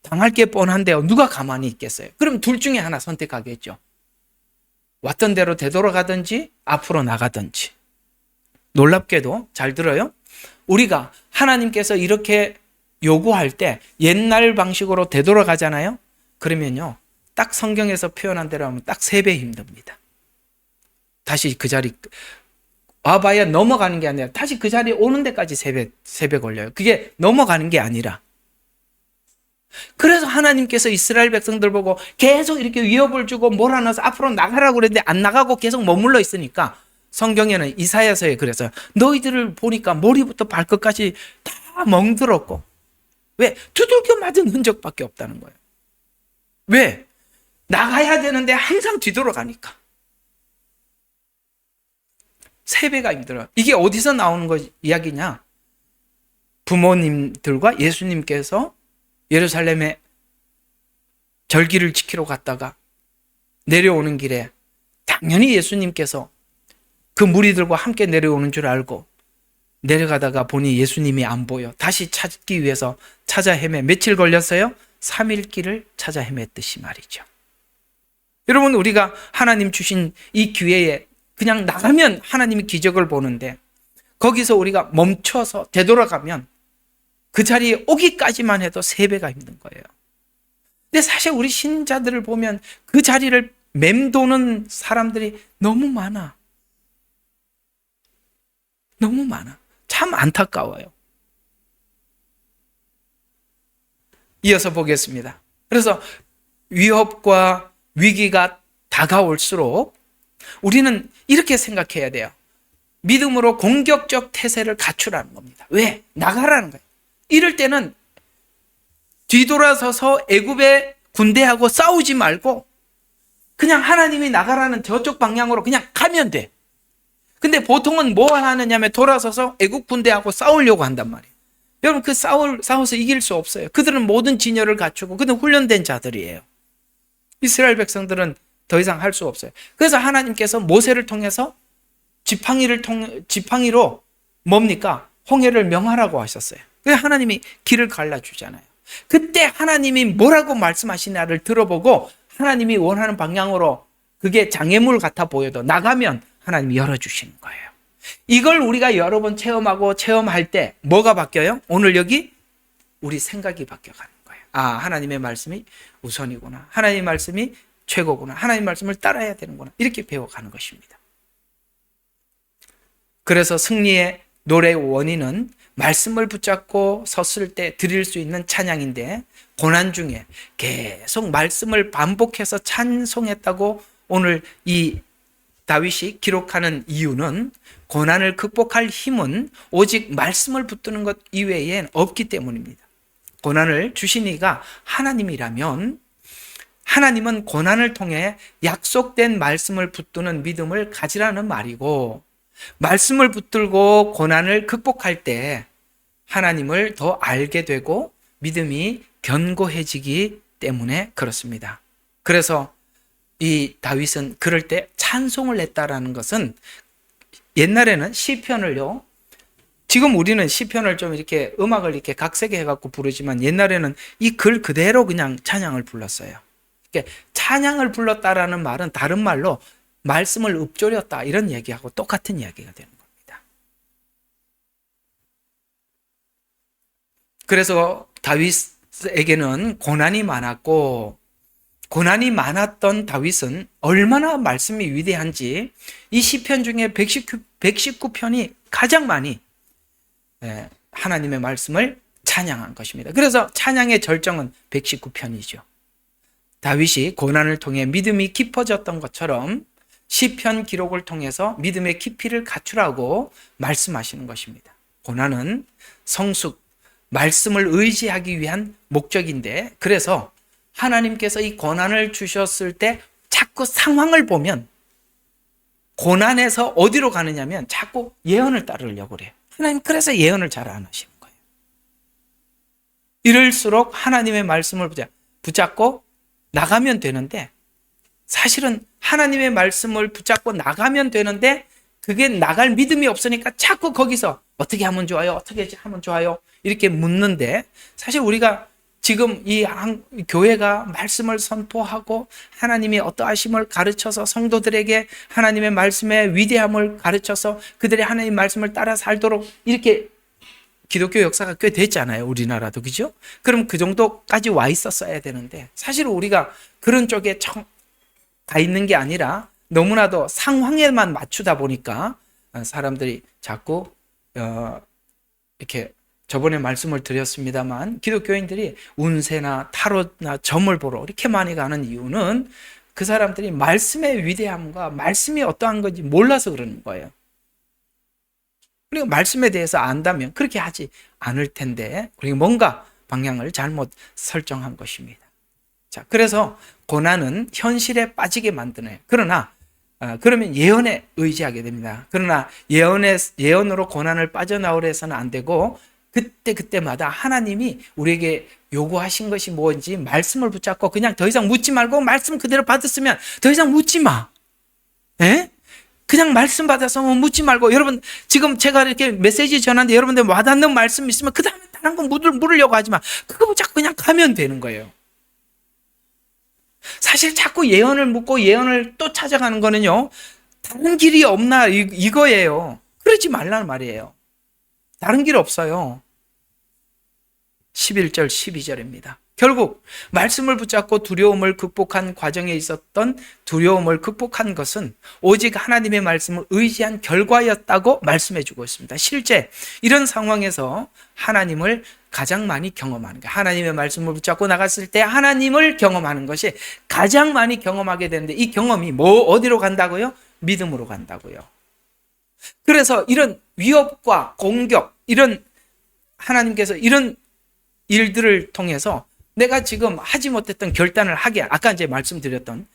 당할 게 뻔한데요. 누가 가만히 있겠어요? 그럼 둘 중에 하나 선택하겠죠. 왔던 대로 되돌아가든지 앞으로 나가든지. 놀랍게도 잘 들어요. 우리가 하나님께서 이렇게 요구할 때 옛날 방식으로 되돌아가잖아요. 그러면요. 딱 성경에서 표현한 대로 하면 딱 3배 힘듭니다. 다시 그 자리 와봐야 넘어가는 게 아니라 다시 그 자리에 오는 데까지 3배 걸려요. 그게 넘어가는 게 아니라. 그래서 하나님께서 이스라엘 백성들 보고 계속 이렇게 위협을 주고 몰아넣어서 앞으로 나가라고 그랬는데 안 나가고 계속 머물러 있으니까 성경에는 이사야서에 그래서 너희들을 보니까 머리부터 발끝까지 다 멍들었고 왜? 두들겨 맞은 흔적밖에 없다는 거예요. 왜? 나가야 되는데 항상 뒤돌아가니까. 3배가 힘들어요. 이게 어디서 나오는 이야기냐? 부모님들과 예수님께서 예루살렘에 절기를 지키러 갔다가 내려오는 길에 당연히 예수님께서 그 무리들과 함께 내려오는 줄 알고 내려가다가 보니 예수님이 안 보여. 다시 찾기 위해서 찾아 헤매. 며칠 걸렸어요? 3일 길을 찾아 헤맸듯이 말이죠. 여러분, 우리가 하나님 주신 이 기회에 그냥 나가면 하나님이 기적을 보는데 거기서 우리가 멈춰서 되돌아가면 그 자리에 오기까지만 해도 3배가 힘든 거예요. 근데 사실 우리 신자들을 보면 그 자리를 맴도는 사람들이 너무 많아. 너무 많아. 참 안타까워요. 이어서 보겠습니다. 그래서 위협과 위기가 다가올수록 우리는 이렇게 생각해야 돼요. 믿음으로 공격적 태세를 갖추라는 겁니다. 왜? 나가라는 거예요. 이럴 때는 뒤돌아서서 애굽의 군대하고 싸우지 말고 그냥 하나님이 나가라는 저쪽 방향으로 그냥 가면 돼. 근데 보통은 뭐 하느냐면 돌아서서 애국 군대하고 싸우려고 한단 말이에요. 여러분, 그 싸워서 이길 수 없어요. 그들은 모든 진열을 갖추고 그들은 훈련된 자들이에요. 이스라엘 백성들은 더 이상 할 수 없어요. 그래서 하나님께서 모세를 통해서 지팡이로 뭡니까? 홍해를 명하라고 하셨어요. 그래서 하나님이 길을 갈라주잖아요. 그때 하나님이 뭐라고 말씀하시냐를 들어보고 하나님이 원하는 방향으로 그게 장애물 같아 보여도 나가면 하나님이 열어주시는 거예요. 이걸 우리가 여러 번 체험할 때 뭐가 바뀌어요? 오늘 여기 우리 생각이 바뀌어가는 거예요. 아, 하나님의 말씀이 우선이구나. 하나님의 말씀이 최고구나. 하나님의 말씀을 따라야 되는구나. 이렇게 배워가는 것입니다. 그래서 승리의 노래의 원인은 말씀을 붙잡고 섰을 때 드릴 수 있는 찬양인데 고난 중에 계속 말씀을 반복해서 찬송했다고 오늘 이 다윗이 기록하는 이유는 고난을 극복할 힘은 오직 말씀을 붙드는 것 이외엔 없기 때문입니다. 고난을 주신 이가 하나님이라면 하나님은 고난을 통해 약속된 말씀을 붙드는 믿음을 가지라는 말이고 말씀을 붙들고 고난을 극복할 때 하나님을 더 알게 되고 믿음이 견고해지기 때문에 그렇습니다. 그래서 이 다윗은 그럴 때 찬송을 했다라는 것은 옛날에는 시편을요. 지금 우리는 시편을 좀 이렇게 음악을 이렇게 각색해 갖고 부르지만 옛날에는 이 글 그대로 그냥 찬양을 불렀어요. 그러니까 찬양을 불렀다라는 말은 다른 말로 말씀을 읊조렸다 이런 얘기하고 똑같은 이야기가 되는 겁니다. 그래서 다윗에게는 고난이 많았고, 고난이 많았던 다윗은 얼마나 말씀이 위대한지 이 시편 중에 119편이 가장 많이 하나님의 말씀을 찬양한 것입니다. 그래서 찬양의 절정은 119편이죠. 다윗이 고난을 통해 믿음이 깊어졌던 것처럼 시편 기록을 통해서 믿음의 깊이를 갖추라고 말씀하시는 것입니다. 고난은 성숙, 말씀을 의지하기 위한 목적인데, 그래서 하나님께서 이 고난을 주셨을 때 자꾸 상황을 보면 고난에서 어디로 가느냐면 자꾸 예언을 따르려고 그래요. 하나님 그래서 예언을 잘 안 하시는 거예요. 이럴수록 하나님의 말씀을 붙잡고 나가면 되는데, 사실은 하나님의 말씀을 붙잡고 나가면 되는데 그게 나갈 믿음이 없으니까 자꾸 거기서 어떻게 하면 좋아요? 어떻게 하면 좋아요? 이렇게 묻는데, 사실 우리가 지금 이 교회가 말씀을 선포하고 하나님이 어떠하심을 가르쳐서 성도들에게 하나님의 말씀의 위대함을 가르쳐서 그들의 하나님 말씀을 따라 살도록 이렇게 기독교 역사가 꽤 됐잖아요. 우리나라도. 그죠? 그럼 그 정도까지 와 있었어야 되는데, 사실 우리가 그런 쪽에 가 있는 게 아니라 너무나도 상황에만 맞추다 보니까 사람들이 자꾸 이렇게, 저번에 말씀을 드렸습니다만 기독교인들이 운세나 타로나 점을 보러 이렇게 많이 가는 이유는 그 사람들이 말씀의 위대함과 말씀이 어떠한 건지 몰라서 그러는 거예요. 그리고 말씀에 대해서 안다면 그렇게 하지 않을 텐데, 그리고 뭔가 방향을 잘못 설정한 것입니다. 자, 그래서 고난은 현실에 빠지게 만드네요. 그러면 예언에 의지하게 됩니다. 그러나 예언으로 고난을 빠져나오려 해서는 안 되고, 그때마다 하나님이 우리에게 요구하신 것이 뭔지 말씀을 붙잡고 그냥 더 이상 묻지 말고 말씀 그대로 받았으면 더 이상 묻지 마. 에? 그냥 말씀 받아서 묻지 말고, 여러분 지금 제가 이렇게 메시지 전하는데 여러분들 와닿는 말씀 있으면 그 다음에 다른 거 물으려고 하지 마. 그거 붙잡고 그냥 가면 되는 거예요. 사실 자꾸 예언을 묻고 예언을 또 찾아가는 거는요, 다른 길이 없나 이거예요. 그러지 말라는 말이에요. 다른 길 없어요. 11절 12절입니다. 결국 말씀을 붙잡고 두려움을 극복한 과정에 있었던 두려움을 극복한 것은 오직 하나님의 말씀을 의지한 결과였다고 말씀해 주고 있습니다. 실제 이런 상황에서 하나님을 가장 많이 경험하는 거예요. 하나님의 말씀을 붙잡고 나갔을 때 하나님을 경험하는 것이 가장 많이 경험하게 되는데, 이 경험이 어디로 간다고요? 믿음으로 간다고요. 그래서 이런 위협과 공격, 이런 하나님께서 이런 일들을 통해서 내가 지금 하지 못했던 결단을 하게, 아까 이제 말씀드렸던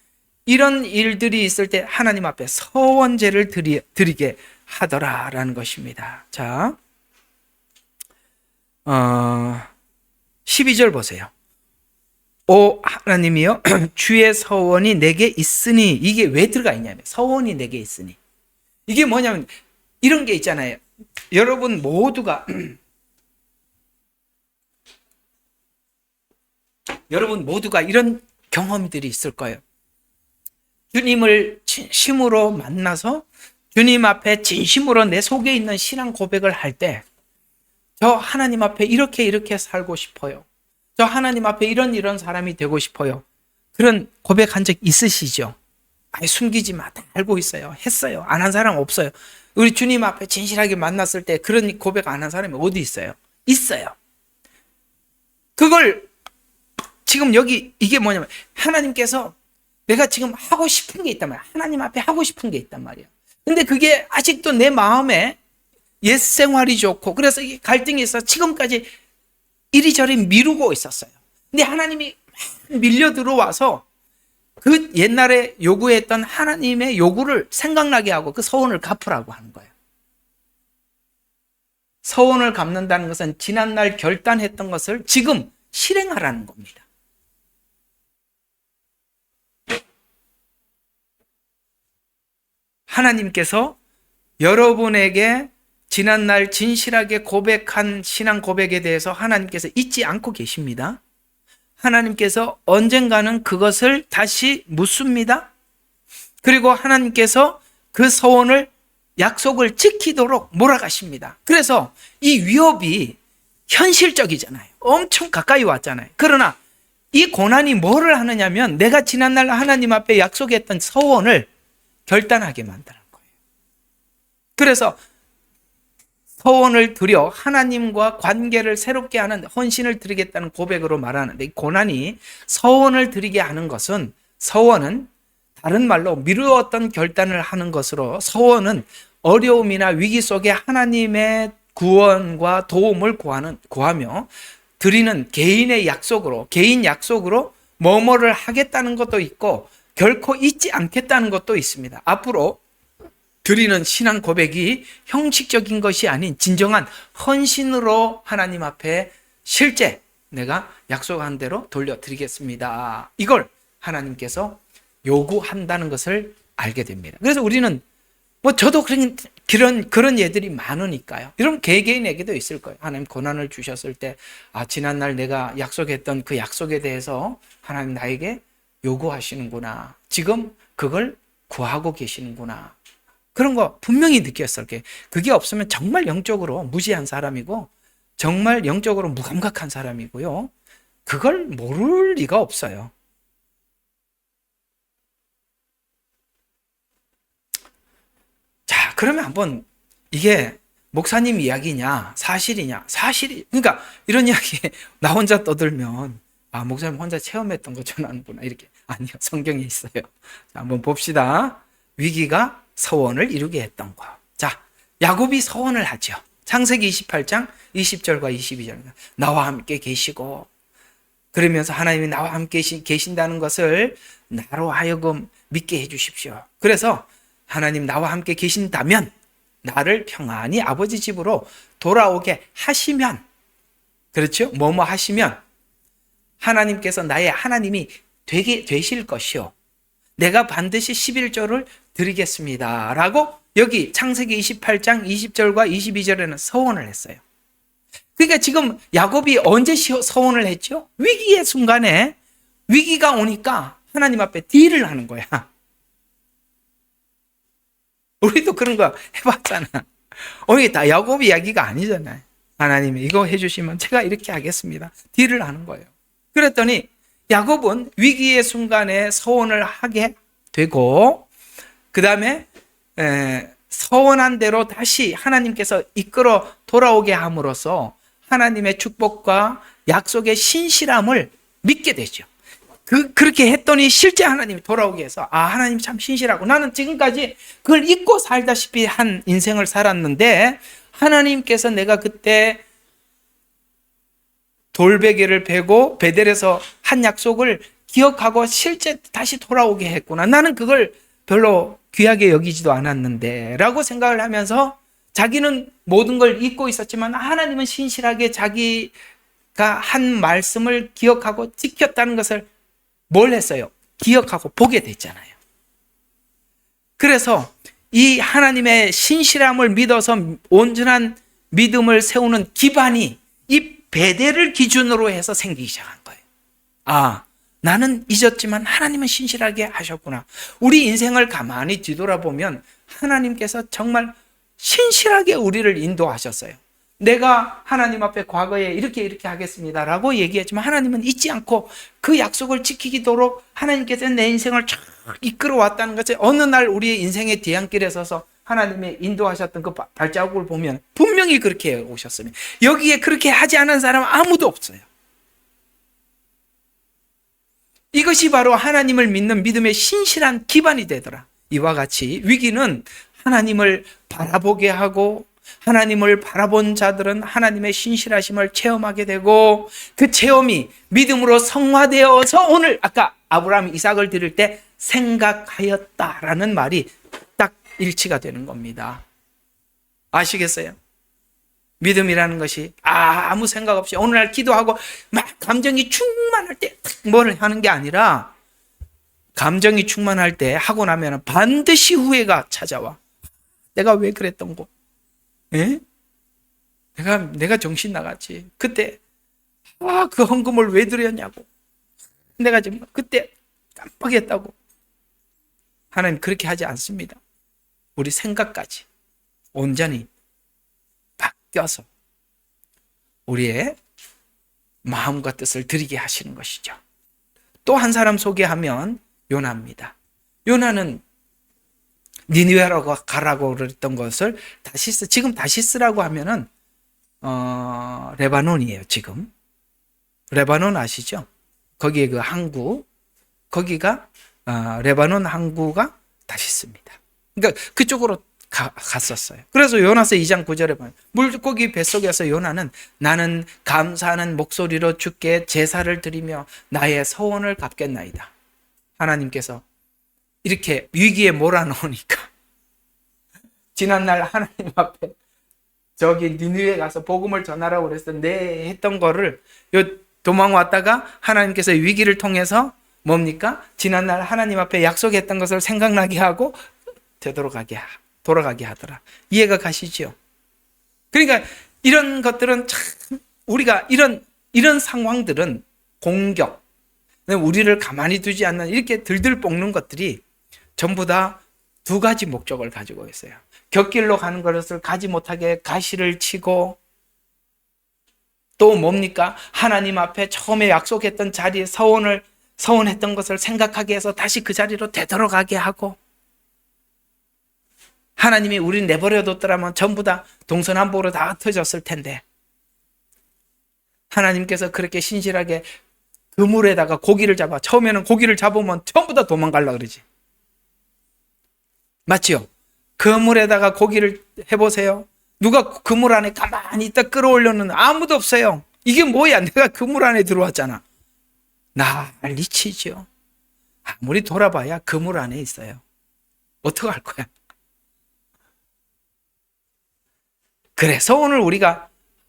이런 일들이 있을 때 하나님 앞에 서원제를 드리게 하더라라는 것입니다. 자, 12절 보세요. 오 하나님이여, 주의 서원이 내게 있으니. 이게 왜 들어가 있냐면, 서원이 내게 있으니, 이게 뭐냐면 이런 게 있잖아요. 여러분 모두가 이런 경험들이 있을 거예요. 주님을 진심으로 만나서 주님 앞에 진심으로 내 속에 있는 신앙 고백을 할 때, 저 하나님 앞에 이렇게 살고 싶어요. 저 하나님 앞에 이런 사람이 되고 싶어요. 그런 고백한 적 있으시죠? 아니, 숨기지 마. 다 알고 있어요. 했어요. 안 한 사람 없어요. 우리 주님 앞에 진실하게 만났을 때 그런 고백 안 한 사람이 어디 있어요? 있어요. 그걸 지금 여기 이게 뭐냐면, 하나님께서 내가 지금 하고 싶은 게 있단 말이야. 하나님 앞에 하고 싶은 게 있단 말이야. 근데 그게 아직도 내 마음에 옛 생활이 좋고, 그래서 이게 갈등이 있어 지금까지 이리저리 미루고 있었어요. 근데 하나님이 밀려 들어와서 그 옛날에 요구했던 하나님의 요구를 생각나게 하고 그 서원을 갚으라고 하는 거예요. 서원을 갚는다는 것은 지난날 결단했던 것을 지금 실행하라는 겁니다. 하나님께서 여러분에게 지난날 진실하게 고백한 신앙 고백에 대해서 하나님께서 잊지 않고 계십니다. 하나님께서 언젠가는 그것을 다시 묻습니다. 그리고 하나님께서 그 서원을 약속을 지키도록 몰아가십니다. 그래서 이 위협이 현실적이잖아요. 엄청 가까이 왔잖아요. 그러나 이 고난이 뭐를 하느냐면 내가 지난날 하나님 앞에 약속했던 서원을 결단하게 만드는 거예요. 그래서 서원을 드려 하나님과 관계를 새롭게 하는 헌신을 드리겠다는 고백으로 말하는데, 이 고난이 서원을 드리게 하는 것은, 서원은 다른 말로 미루었던 결단을 하는 것으로, 서원은 어려움이나 위기 속에 하나님의 구원과 도움을 구하며 드리는 개인의 약속으로, 개인 약속으로 뭐뭐를 하겠다는 것도 있고 결코 잊지 않겠다는 것도 있습니다. 앞으로 드리는 신앙 고백이 형식적인 것이 아닌 진정한 헌신으로 하나님 앞에 실제 내가 약속한 대로 돌려드리겠습니다. 이걸 하나님께서 요구한다는 것을 알게 됩니다. 그래서 우리는 저도 그런 예들이 많으니까요. 여러분 개개인에게도 있을 거예요. 하나님 고난을 주셨을 때, 지난날 내가 약속했던 그 약속에 대해서 하나님 나에게 요구하시는구나. 지금 그걸 구하고 계시는구나. 그런 거 분명히 느꼈을 거예요. 그게 없으면 정말 영적으로 무지한 사람이고 정말 영적으로 무감각한 사람이고요. 그걸 모를 리가 없어요. 자, 그러면 한번 이게 목사님 이야기냐 사실이냐, 그러니까 이런 이야기 나 혼자 떠들면 목사님 혼자 체험했던 거 전하는구나 이렇게. 아니요, 성경에 있어요. 자, 한번 봅시다. 위기가 서원을 이루게 했던 거. 자, 야곱이 서원을 하죠. 창세기 28장 20절과 22절. 나와 함께 계시고, 그러면서 하나님이 나와 함께 계신다는 것을 나로 하여금 믿게 해주십시오. 그래서 하나님 나와 함께 계신다면 나를 평안히 아버지 집으로 돌아오게 하시면, 그렇죠? 뭐뭐 하시면 하나님께서 나의 하나님이 되실 것이요, 내가 반드시 11조를 드리겠습니다 라고 여기 창세기 28장 20절과 22절에는 서원을 했어요. 그러니까 지금 야곱이 언제 서원을 했죠? 위기의 순간에, 위기가 오니까 하나님 앞에 딜을 하는 거야. 우리도 그런 거 해봤잖아. 이게 다 야곱이 이야기가 아니잖아요. 하나님이 이거 해주시면 제가 이렇게 하겠습니다. 딜을 하는 거예요. 그랬더니 야곱은 위기의 순간에 서원을 하게 되고, 그 다음에 서원한 대로 다시 하나님께서 이끌어 돌아오게 함으로써 하나님의 축복과 약속의 신실함을 믿게 되죠. 그렇게 했더니 실제 하나님이 돌아오게 해서 하나님 참 신실하고, 나는 지금까지 그걸 잊고 살다시피 한 인생을 살았는데 하나님께서 내가 그때 돌베개를 베고 베델에서 한 약속을 기억하고 실제 다시 돌아오게 했구나. 나는 그걸 별로 귀하게 여기지도 않았는데 라고 생각을 하면서 자기는 모든 걸 잊고 있었지만 하나님은 신실하게 자기가 한 말씀을 기억하고 지켰다는 것을 뭘 했어요? 기억하고 보게 됐잖아요. 그래서 이 하나님의 신실함을 믿어서 온전한 믿음을 세우는 기반이 이 베델을 기준으로 해서 생기기 시작한 거예요. 나는 잊었지만 하나님은 신실하게 하셨구나. 우리 인생을 가만히 뒤돌아보면 하나님께서 정말 신실하게 우리를 인도하셨어요. 내가 하나님 앞에 과거에 이렇게 하겠습니다라고 얘기했지만 하나님은 잊지 않고 그 약속을 지키도록 하나님께서 내 인생을 쫙 이끌어 왔다는 것을, 어느 날 우리의 인생의 뒤안길에 서서 하나님의 인도하셨던 그 발자국을 보면 분명히 그렇게 오셨습니다. 여기에 그렇게 하지 않은 사람은 아무도 없어요. 이것이 바로 하나님을 믿는 믿음의 신실한 기반이 되더라. 이와 같이 위기는 하나님을 바라보게 하고, 하나님을 바라본 자들은 하나님의 신실하심을 체험하게 되고, 그 체험이 믿음으로 성화되어서 오늘 아까 아브라함이 이삭을 드릴 때 생각하였다라는 말이 딱 일치가 되는 겁니다. 아시겠어요? 믿음이라는 것이 아무 생각 없이 오늘날 기도하고 막 감정이 충만할 때 뭘 하는 게 아니라, 감정이 충만할 때 하고 나면 반드시 후회가 찾아와. 내가 왜 그랬던 거? 예? 내가 정신 나갔지. 그때 그 헌금을 왜 드렸냐고. 내가 지금 그때 깜빡했다고. 하나님 그렇게 하지 않습니다. 우리 생각까지 온전히 바뀌어서 우리의 마음과 뜻을 드리게 하시는 것이죠. 또 한 사람 소개하면 요나입니다. 요나는 니느웨로 가라고 그랬던 것을 지금 다시스라고 하면은 레바논이에요. 지금 레바논 아시죠? 거기에 그 항구, 거기가 레바논 항구가 다시스입니다. 그러니까 그쪽으로 갔었어요. 그래서 요나서 2장 9절에 보면 물고기 뱃속에서 요나는 나는 감사하는 목소리로 주께 제사를 드리며 나의 서원을 갚겠나이다. 하나님께서 이렇게 위기에 몰아넣으니까 지난날 하나님 앞에 저기 니느웨 가서 복음을 전하라고 그랬을 때 했던 거를 도망왔다가 하나님께서 위기를 통해서 뭡니까? 지난날 하나님 앞에 약속했던 것을 생각나게 하고 돌아가게 하더라. 이해가 가시죠? 그러니까 이런 것들은 참 우리가 이런 상황들은 공격, 우리를 가만히 두지 않는 이렇게 들들 볶는 것들이 전부 다 두 가지 목적을 가지고 있어요. 곁길로 가는 것을 가지 못하게 가시를 치고, 또 뭡니까? 하나님 앞에 처음에 약속했던 자리에 서원했던 것을 생각하게 해서 다시 그 자리로 되돌아가게 하고, 하나님이 우리를 내버려뒀더라면 전부 다 동서남북으로 다 흩어졌을 텐데, 하나님께서 그렇게 신실하게 그물에다가 고기를 잡아, 처음에는 고기를 잡으면 전부 다 도망가려고 그러지. 맞죠? 그물에다가 고기를 해보세요. 누가 그물 안에 가만히 있다 끌어올려는 아무도 없어요. 이게 뭐야? 내가 그물 안에 들어왔잖아. 난리치죠. 아무리 돌아봐야 그물 안에 있어요. 어떡할 거야? 그래서 오늘 우리가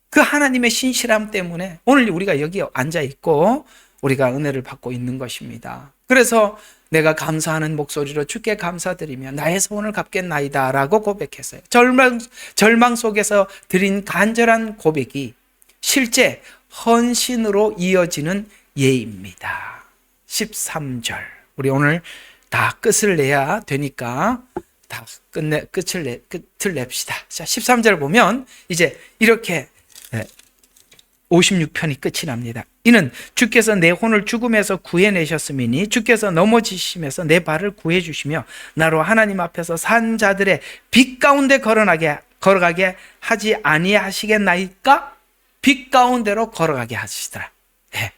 그 하나님의 신실함 때문에 오늘 우리가 여기 앉아 있고 우리가 은혜를 받고 있는 것입니다. 그래서 내가 감사하는 목소리로 주께 감사드리며 나의 소원을 갚겠나이다 라고 고백했어요. 절망 속에서 드린 간절한 고백이 실제 헌신으로 이어지는 예입니다. 13절. 우리 오늘 다 끝을 내야 되니까 다 끝을 냅시다. 자, 13절 보면 이제 이렇게 56편이 끝이 납니다. 이는 주께서 내 혼을 죽음에서 구해내셨음이니 주께서 넘어지심에서 내 발을 구해주시며 나로 하나님 앞에서 산 자들의 빛 가운데 걸어가게 하지 아니하시겠나이까? 빛 가운데로 걸어가게 하시더라. 네.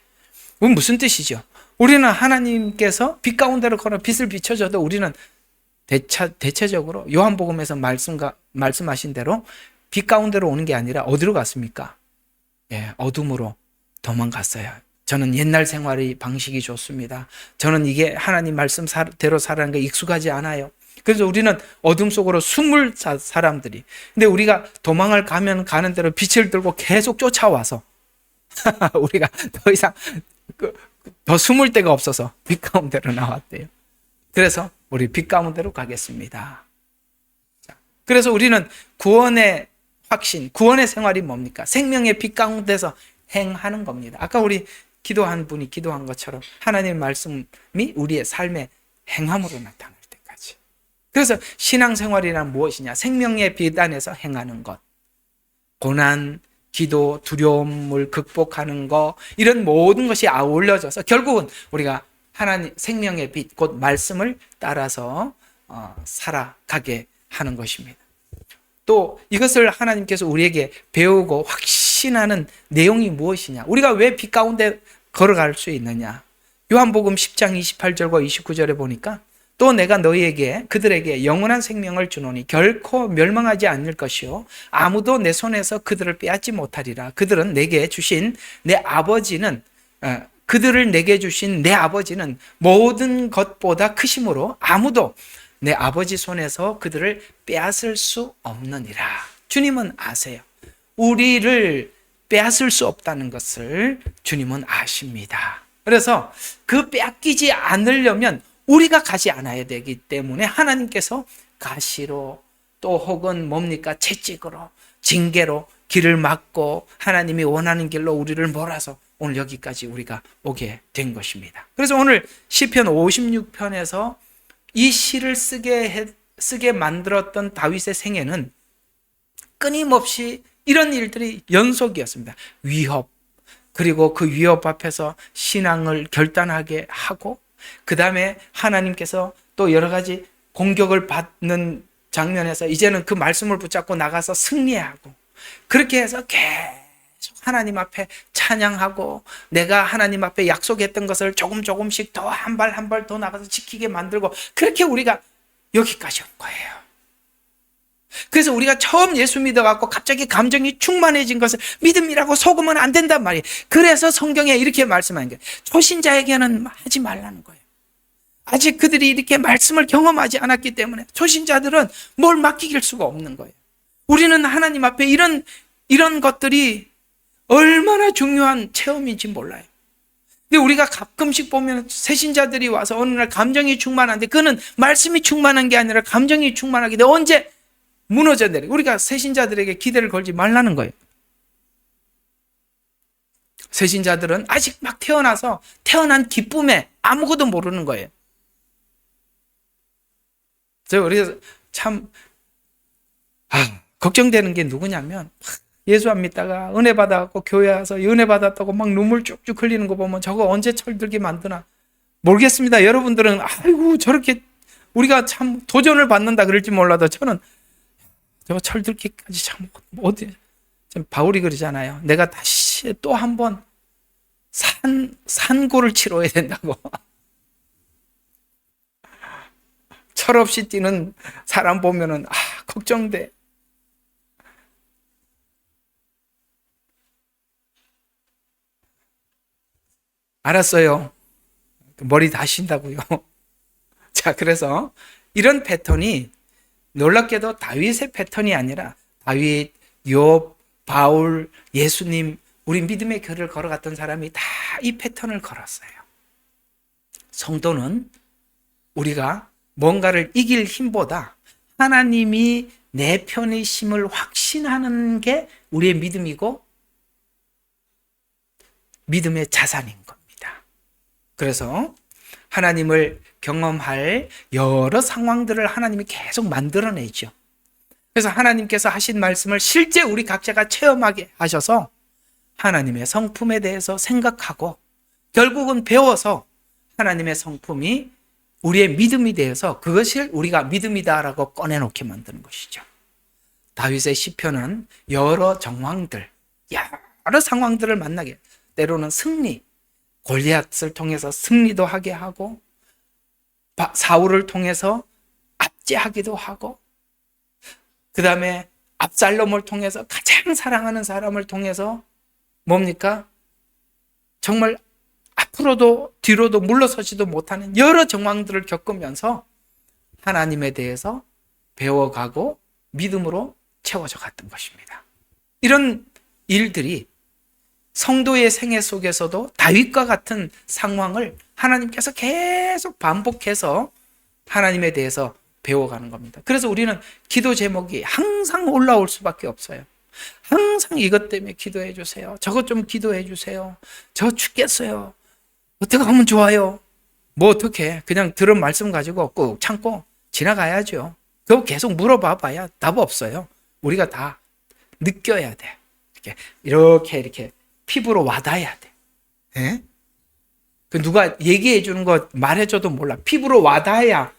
이건 무슨 뜻이죠? 우리는 하나님께서 빛 가운데로 걸어 빛을 비춰줘도 우리는 대체적으로 요한복음에서 말씀하신 대로 빛 가운데로 오는 게 아니라 어디로 갔습니까? 예, 어둠으로 도망갔어요. 저는 옛날 생활의 방식이 좋습니다. 저는 이게 하나님 말씀대로 살아가는 게 익숙하지 않아요. 그래서 우리는 어둠 속으로 숨을 사람들이. 근데 우리가 도망을 가는 대로 빛을 들고 계속 쫓아와서 우리가 더 이상 더 숨을 데가 없어서 빛 가운데로 나왔대요. 그래서 우리 빛 가운데로 가겠습니다. 그래서 우리는 구원의 확신, 구원의 생활이 뭡니까? 생명의 빛 가운데서 행하는 겁니다. 아까 우리 기도한 분이 기도한 것처럼 하나님의 말씀이 우리의 삶의 행함으로 나타날 때까지. 그래서 신앙생활이란 무엇이냐? 생명의 빛 안에서 행하는 것. 고난, 기도, 두려움을 극복하는 것, 이런 모든 것이 아울러져서 결국은 우리가 하나님 생명의 빛, 곧 말씀을 따라서 살아가게 하는 것입니다. 또 이것을 하나님께서 우리에게 배우고 확신하는 내용이 무엇이냐? 우리가 왜 빛 가운데 걸어갈 수 있느냐? 요한복음 10장 28절과 29절에 보니까 또 내가 그들에게 영원한 생명을 주노니 결코 멸망하지 않을 것이요 아무도 내 손에서 그들을 빼앗지 못하리라. 그들을 내게 주신 내 아버지는 모든 것보다 크심으로 아무도 내 아버지 손에서 그들을 빼앗을 수 없느니라. 주님은 아세요. 우리를 빼앗을 수 없다는 것을 주님은 아십니다. 그래서 그 빼앗기지 않으려면 우리가 가지 않아야 되기 때문에 하나님께서 가시로 또 혹은 뭡니까? 채찍으로, 징계로 길을 막고 하나님이 원하는 길로 우리를 몰아서 오늘 여기까지 우리가 오게 된 것입니다. 그래서 오늘 시편 56편에서 이 시를 쓰게 만들었던 다윗의 생애는 끊임없이 이런 일들이 연속이었습니다. 위협, 그리고 그 위협 앞에서 신앙을 결단하게 하고, 그 다음에 하나님께서 또 여러 가지 공격을 받는 장면에서 이제는 그 말씀을 붙잡고 나가서 승리하고, 그렇게 해서 계속 하나님 앞에 찬양하고, 내가 하나님 앞에 약속했던 것을 조금씩 더 한 발 한 발 더 나가서 지키게 만들고, 그렇게 우리가 여기까지 온 거예요. 그래서 우리가 처음 예수 믿어갖고 갑자기 감정이 충만해진 것을 믿음이라고 속으면 안 된단 말이에요. 그래서 성경에 이렇게 말씀하는 거예요. 초신자에게는 하지 말라는 거예요. 아직 그들이 이렇게 말씀을 경험하지 않았기 때문에 초신자들은 뭘 맡길 수가 없는 거예요. 우리는 하나님 앞에 이런 것들이 얼마나 중요한 체험인지 몰라요. 근데 우리가 가끔씩 보면 새신자들이 와서 어느 날 감정이 충만한데, 그는 말씀이 충만한 게 아니라 감정이 충만하게 돼 언제 무너져 내려. 우리가 새신자들에게 기대를 걸지 말라는 거예요. 새신자들은 아직 막 태어나서 태어난 기쁨에 아무것도 모르는 거예요. 그래서 참 걱정되는 게 누구냐면, 예수 안 믿다가 은혜 받아갖고 교회 와서 은혜 받았다고 막 눈물 쭉쭉 흘리는 거 보면 저거 언제 철들게 만드나 모르겠습니다. 여러분들은 아이고 저렇게 우리가 참 도전을 받는다 그럴지 몰라도, 저는 저거 철들기까지 참 어디, 바울이 그러잖아요. 내가 다시 또 한 번 산고를 치러야 된다고. 철없이 뛰는 사람 보면은 걱정돼. 알았어요. 머리 다신다고요. 자, 그래서 이런 패턴이 놀랍게도 다윗의 패턴이 아니라 다윗, 욥, 바울, 예수님, 우리 믿음의 길을 걸어갔던 사람이 다 이 패턴을 걸었어요. 성도는 우리가 뭔가를 이길 힘보다 하나님이 내 편이심을 확신하는 게 우리의 믿음이고 믿음의 자산인 겁니다. 그래서 하나님을 경험할 여러 상황들을 하나님이 계속 만들어내죠. 그래서 하나님께서 하신 말씀을 실제 우리 각자가 체험하게 하셔서 하나님의 성품에 대해서 생각하고, 결국은 배워서 하나님의 성품이 우리의 믿음이 되어서 그것을 우리가 믿음이다라고 꺼내놓게 만드는 것이죠. 다윗의 시편은 여러 정황들, 여러 상황들을 만나게, 때로는 승리, 골리앗을 통해서 승리도 하게 하고, 사울을 통해서 압제하기도 하고, 그 다음에 압살롬을 통해서, 가장 사랑하는 사람을 통해서 뭡니까? 정말 앞으로도 뒤로도 물러서지도 못하는 여러 정황들을 겪으면서 하나님에 대해서 배워가고 믿음으로 채워져 갔던 것입니다. 이런 일들이 성도의 생애 속에서도 다윗과 같은 상황을 하나님께서 계속 반복해서 하나님에 대해서 배워가는 겁니다. 그래서 우리는 기도 제목이 항상 올라올 수밖에 없어요. 항상 이것 때문에 기도해 주세요. 저것 좀 기도해 주세요. 저 죽겠어요. 어떻게 하면 좋아요? 뭐 어떻게, 그냥 들은 말씀 가지고 꾹 참고 지나가야죠. 그거 계속 물어봐 봐야 답 없어요. 우리가 다 느껴야 돼. 이렇게 피부로 와닿아야 돼. 예? 그 누가 얘기해 주는 거 말해줘도 몰라. 피부로 와닿아야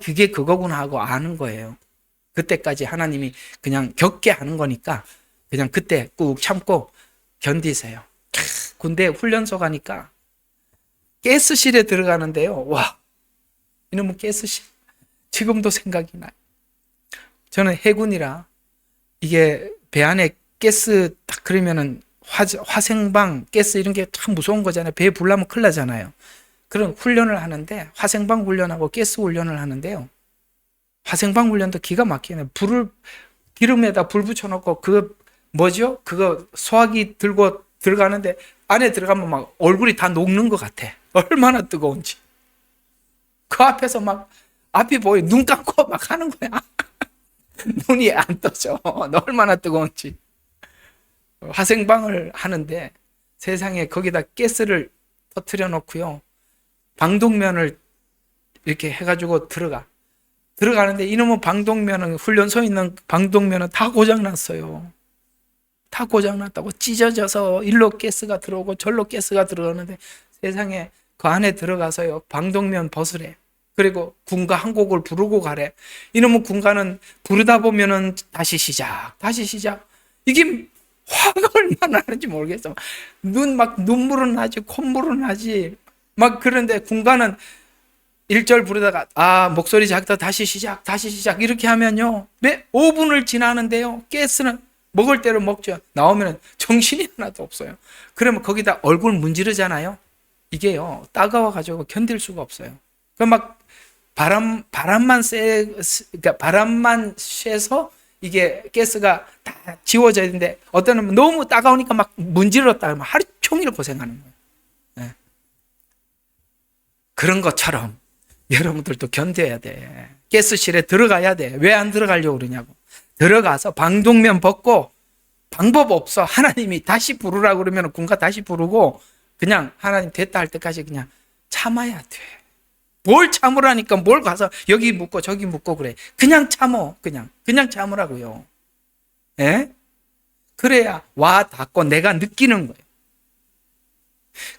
그게 그거구나 하고 아는 거예요. 그때까지 하나님이 그냥 겪게 하는 거니까 그냥 그때 꾹 참고 견디세요. 군대 훈련소 가니까 가스실에 들어가는데요. 와, 이놈은 가스실. 지금도 생각이 나요. 저는 해군이라 이게 배 안에 가스 딱 그러면은 화생방, 가스 이런 게 참 무서운 거잖아요. 배에 불 나면 큰일 나잖아요. 그런 훈련을 하는데, 화생방 훈련하고 가스 훈련을 하는데요. 화생방 훈련도 기가 막히네. 기름에다 불 붙여놓고 그거 소화기 들고 들어가는데 안에 들어가면 막 얼굴이 다 녹는 것 같아. 얼마나 뜨거운지. 그 앞에서 막 앞이 보여. 눈 감고 막 하는 거야. 눈이 안 떠져. 얼마나 뜨거운지. 화생방을 하는데 세상에 거기다 가스를 터뜨려 놓고요. 방독면을 이렇게 해가지고 들어가는데 이놈의 방독면은, 훈련소에 있는 방독면은 다 고장났어요. 다 고장났다고 찢어져서 일로 가스가 들어오고 절로 가스가 들어오는데, 세상에 그 안에 들어가서요, 방독면 벗으래. 그리고 군가 한 곡을 부르고 가래. 이놈의 군가는 부르다 보면은 다시 시작. 이게 화가 얼마나 나는지 모르겠어. 눈물은 나지, 콧물은 나지. 막 그런데 군가는 1절 부르다가 목소리 작다, 다시 시작 이렇게 하면요, 매 5분을 지나는데요, 가스는 먹을 대로 먹죠. 나오면 정신이 하나도 없어요. 그러면 거기다 얼굴 문지르잖아요. 이게요, 따가워가지고 견딜 수가 없어요. 막 바람만 그러니까 바람만 쐬서 이게 가스가 다 지워져야 되는데, 어떤 놈은 너무 따가우니까 막 문지렀다 면 하루 종일 고생하는 거예요. 네. 그런 것처럼 여러분들도 견뎌야 돼. 가스실에 들어가야 돼. 왜 안 들어가려고 그러냐고. 들어가서 방독면 벗고, 방법 없어. 하나님이 다시 부르라고 그러면 군가 다시 부르고, 그냥 하나님 됐다 할 때까지 그냥 참아야 돼. 뭘 참으라니까, 뭘 가서 여기 묻고 저기 묻고 그래. 그냥 참어. 그냥 참으라고요. 예? 그래야 와 닿고 내가 느끼는 거예요.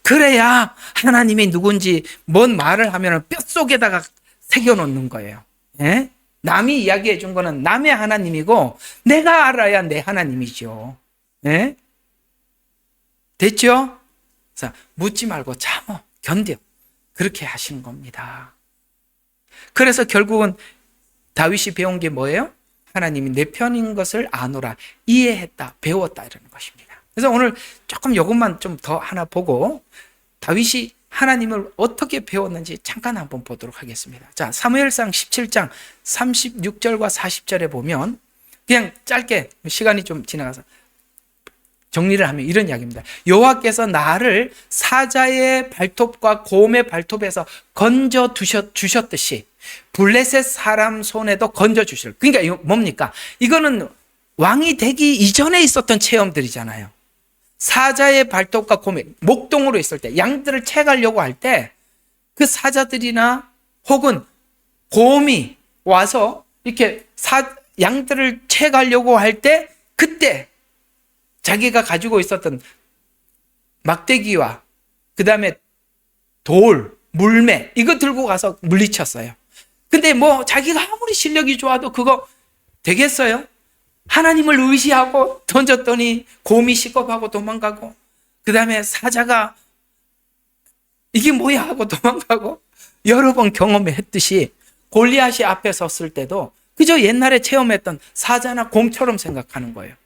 그래야 하나님이 누군지 뭔 말을 하면 뼛속에다가 새겨놓는 거예요. 예? 남이 이야기해 준 거는 남의 하나님이고, 내가 알아야 내 하나님이죠. 예? 됐죠? 그래서 묻지 말고 참어, 견뎌. 그렇게 하시는 겁니다. 그래서 결국은 다윗이 배운 게 뭐예요? 하나님이 내 편인 것을 아노라, 이해했다, 배웠다, 이러는 것입니다. 그래서 오늘 조금 이것만 좀 더 하나 보고 다윗이 하나님을 어떻게 배웠는지 잠깐 한번 보도록 하겠습니다. 자, 사무엘상 17장 36절과 40절에 보면, 그냥 짧게 시간이 좀 지나가서 정리를 하면 이런 이야기입니다. 여호와께서 나를 사자의 발톱과 곰의 발톱에서 건져 주셨듯이 블레셋 사람 손에도 건져 주실. 그러니까 이거 뭡니까? 이거는 왕이 되기 이전에 있었던 체험들이잖아요. 사자의 발톱과 곰의, 목동으로 있을 때, 양들을 채가려고 할 때 그 사자들이나 혹은 곰이 와서 이렇게 양들을 채가려고 할 때, 그때 자기가 가지고 있었던 막대기와 그 다음에 돌, 물매, 이거 들고 가서 물리쳤어요. 근데 뭐 자기가 아무리 실력이 좋아도 그거 되겠어요? 하나님을 의지하고 던졌더니 곰이 시겁하고 도망가고, 그 다음에 사자가 이게 뭐야 하고 도망가고, 여러 번 경험했듯이 골리앗이 앞에 섰을 때도 그저 옛날에 체험했던 사자나 곰처럼 생각하는 거예요.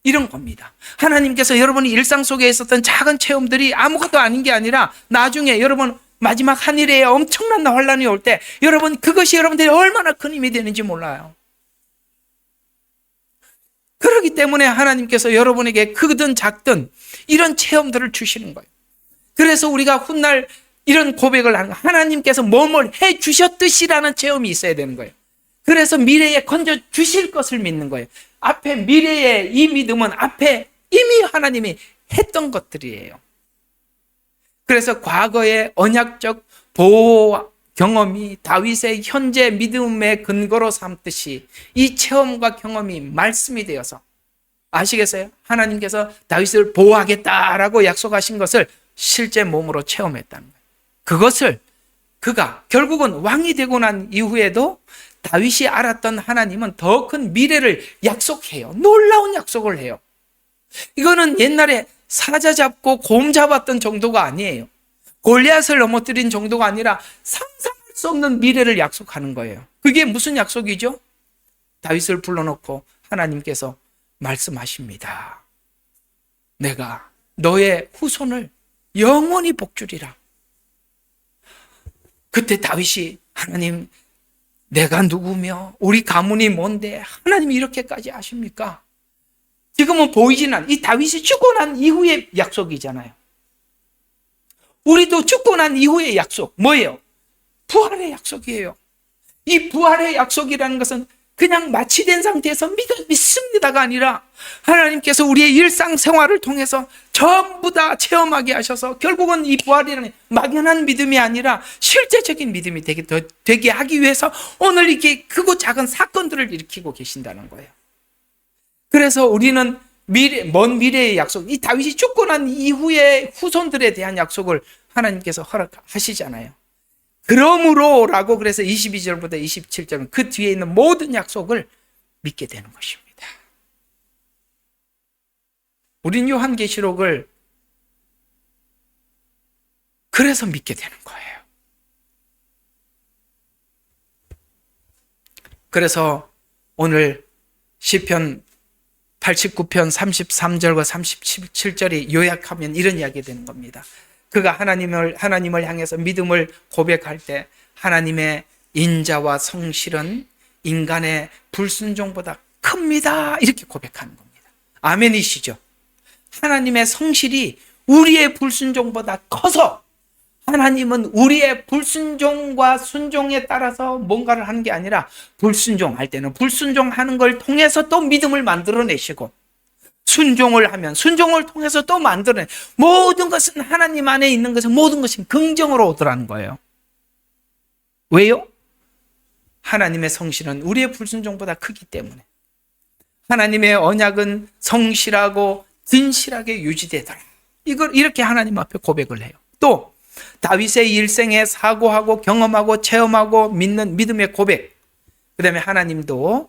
이런 겁니다. 하나님께서 여러분이 일상 속에 있었던 작은 체험들이 아무것도 아닌 게 아니라, 나중에 여러분 마지막 하늘에 엄청난 환란이 올 때 여러분, 그것이 여러분들이 얼마나 큰 힘이 되는지 몰라요. 그렇기 때문에 하나님께서 여러분에게 크든 작든 이런 체험들을 주시는 거예요. 그래서 우리가 훗날 이런 고백을 하는 거예요. 하나님께서 뭐뭘 해 주셨듯이라는 체험이 있어야 되는 거예요. 그래서 미래에 건져 주실 것을 믿는 거예요. 앞에 미래의 이 믿음은 앞에 이미 하나님이 했던 것들이에요. 그래서 과거의 언약적 보호 경험이 다윗의 현재 믿음의 근거로 삼듯이 이 체험과 경험이 말씀이 되어서, 아시겠어요? 하나님께서 다윗을 보호하겠다라고 약속하신 것을 실제 몸으로 체험했다는 거예요. 그것을 그가 결국은 왕이 되고 난 이후에도 다윗이 알았던 하나님은 더 큰 미래를 약속해요. 놀라운 약속을 해요. 이거는 옛날에 사자 잡고 곰 잡았던 정도가 아니에요. 골리앗을 넘어뜨린 정도가 아니라 상상할 수 없는 미래를 약속하는 거예요. 그게 무슨 약속이죠? 다윗을 불러놓고 하나님께서 말씀하십니다. 내가 너의 후손을 영원히 복주리라. 그때 다윗이, 하나님, 내가 누구며 우리 가문이 뭔데 하나님이 이렇게까지 아십니까? 지금은 보이진 않는, 이 다윗이 죽고 난 이후의 약속이잖아요. 우리도 죽고 난 이후의 약속 뭐예요? 부활의 약속이에요. 이 부활의 약속이라는 것은 그냥 마취된 상태에서 믿습니다가 아니라 하나님께서 우리의 일상생활을 통해서 전부 다 체험하게 하셔서 결국은 이 부활이라는 막연한 믿음이 아니라 실제적인 믿음이 되게 하기 위해서 오늘 이렇게 크고 작은 사건들을 일으키고 계신다는 거예요. 그래서 우리는 먼 미래의 약속, 이 다윗이 죽고 난 이후의 후손들에 대한 약속을 하나님께서 허락하시잖아요. 그러므로라고 그래서 22절부터 27절은 그 뒤에 있는 모든 약속을 믿게 되는 것입니다. 우린 요한계시록을 그래서 믿게 되는 거예요. 그래서 오늘 시편 89편 33절과 37절이 요약하면 이런 이야기 되는 겁니다. 그가 하나님을 향해서 믿음을 고백할 때 하나님의 인자와 성실은 인간의 불순종보다 큽니다. 이렇게 고백하는 겁니다. 아멘이시죠? 하나님의 성실이 우리의 불순종보다 커서 하나님은 우리의 불순종과 순종에 따라서 뭔가를 하는 게 아니라 불순종할 때는 불순종하는 걸 통해서 또 믿음을 만들어내시고 순종을 하면 순종을 통해서 또 만들어내. 모든 것은 하나님 안에 있는 것은 모든 것이 긍정으로 오더라는 거예요. 왜요? 하나님의 성실은 우리의 불순종보다 크기 때문에. 하나님의 언약은 성실하고 진실하게 유지되더라. 이걸 이렇게 하나님 앞에 고백을 해요. 또 다윗의 일생에 사고하고 경험하고 체험하고 믿는 믿음의 고백. 그 다음에 하나님도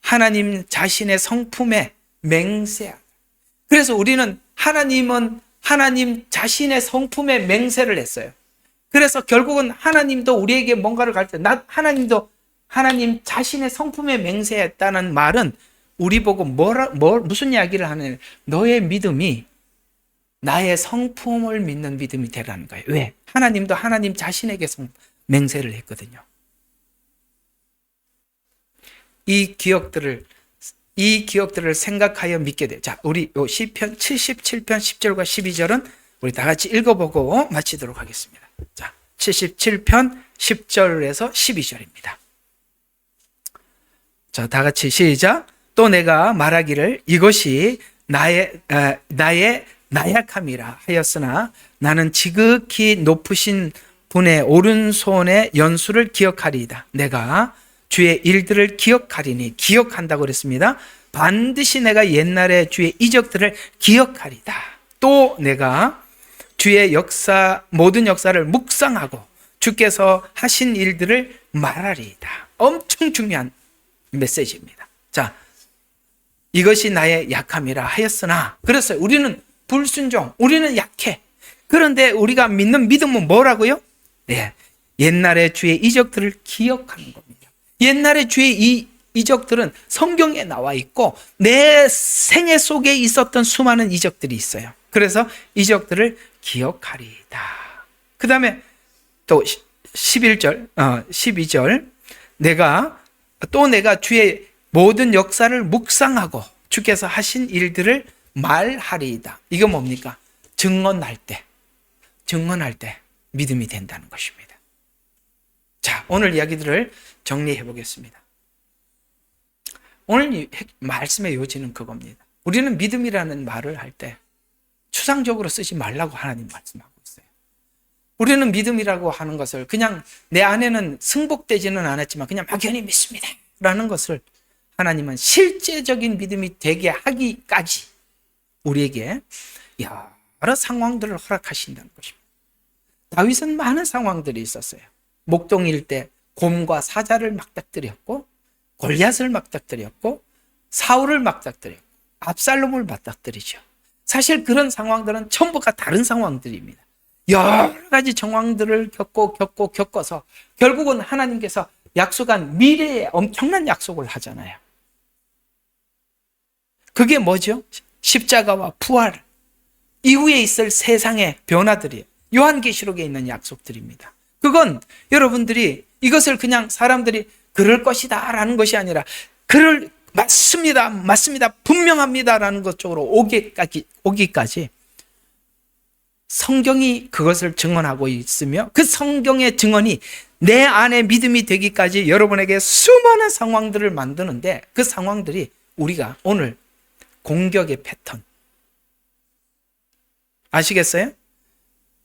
하나님 자신의 성품에 맹세하다. 그래서 우리는 하나님은 하나님 자신의 성품에 맹세를 했어요. 그래서 결국은 하나님도 우리에게 뭔가를 가르쳐. 하나님도 하나님 자신의 성품에 맹세했다는 말은 우리 보고 무슨 이야기를 하느냐. 너의 믿음이 나의 성품을 믿는 믿음이 되라는 거예요. 왜? 하나님도 하나님 자신에게 맹세를 했거든요. 이 기억들을 생각하여 믿게 돼요. 자, 우리 시편 77편 10절과 12절은 우리 다 같이 읽어보고 마치도록 하겠습니다. 자, 77편 10절에서 12절입니다. 자, 다 같이 시작. 또 내가 말하기를 이것이 나의 나약함이라 하였으나 나는 지극히 높으신 분의 오른손의 연수를 기억하리이다. 내가 주의 일들을 기억하리니, 기억한다고 그랬습니다. 반드시 내가 옛날에 주의 이적들을 기억하리다. 또 내가 주의 모든 역사를 묵상하고 주께서 하신 일들을 말하리이다. 엄청 중요한 메시지입니다. 자, 이것이 나의 약함이라 하였으나, 그랬어요. 우리는 불순종, 우리는 약해. 그런데 우리가 믿는 믿음은 뭐라고요? 네, 옛날에 주의 이적들을 기억하는 겁니다. 옛날에 주의 이적들은 성경에 나와 있고 내 생애 속에 있었던 수많은 이적들이 있어요. 그래서 이적들을 기억하리이다. 그 다음에 또 12절 내가 주의 모든 역사를 묵상하고 주께서 하신 일들을 말하리이다. 이거 뭡니까? 증언할 때 믿음이 된다는 것입니다. 자, 오늘 이야기들을 정리해 보겠습니다. 오늘 말씀의 요지는 그겁니다. 우리는 믿음이라는 말을 할 때 추상적으로 쓰지 말라고 하나님 말씀하고 있어요. 우리는 믿음이라고 하는 것을 그냥 내 안에는 승복되지는 않았지만 그냥 막연히 믿습니다 라는 것을 하나님은 실제적인 믿음이 되게 하기까지 우리에게 여러 상황들을 허락하신다는 것입니다. 다윗은 많은 상황들이 있었어요. 목동일 때 곰과 사자를 맞닥뜨렸고, 골리앗을 맞닥뜨렸고, 사울을 맞닥뜨렸고, 압살롬을 맞닥뜨리죠. 사실 그런 상황들은 전부가 다른 상황들입니다. 여러 가지 정황들을 겪어서 결국은 하나님께서 약속한 미래에 엄청난 약속을 하잖아요. 그게 뭐죠? 십자가와 부활 이후에 있을 세상의 변화들이에요. 요한계시록에 있는 약속들입니다. 그건 여러분들이 이것을 그냥 사람들이 그럴 것이다 라는 것이 아니라 맞습니다 분명합니다 라는 것 쪽으로 오기까지 성경이 그것을 증언하고 있으며 그 성경의 증언이 내 안에 믿음이 되기까지 여러분에게 수많은 상황들을 만드는데 그 상황들이 우리가 오늘 공격의 패턴 아시겠어요?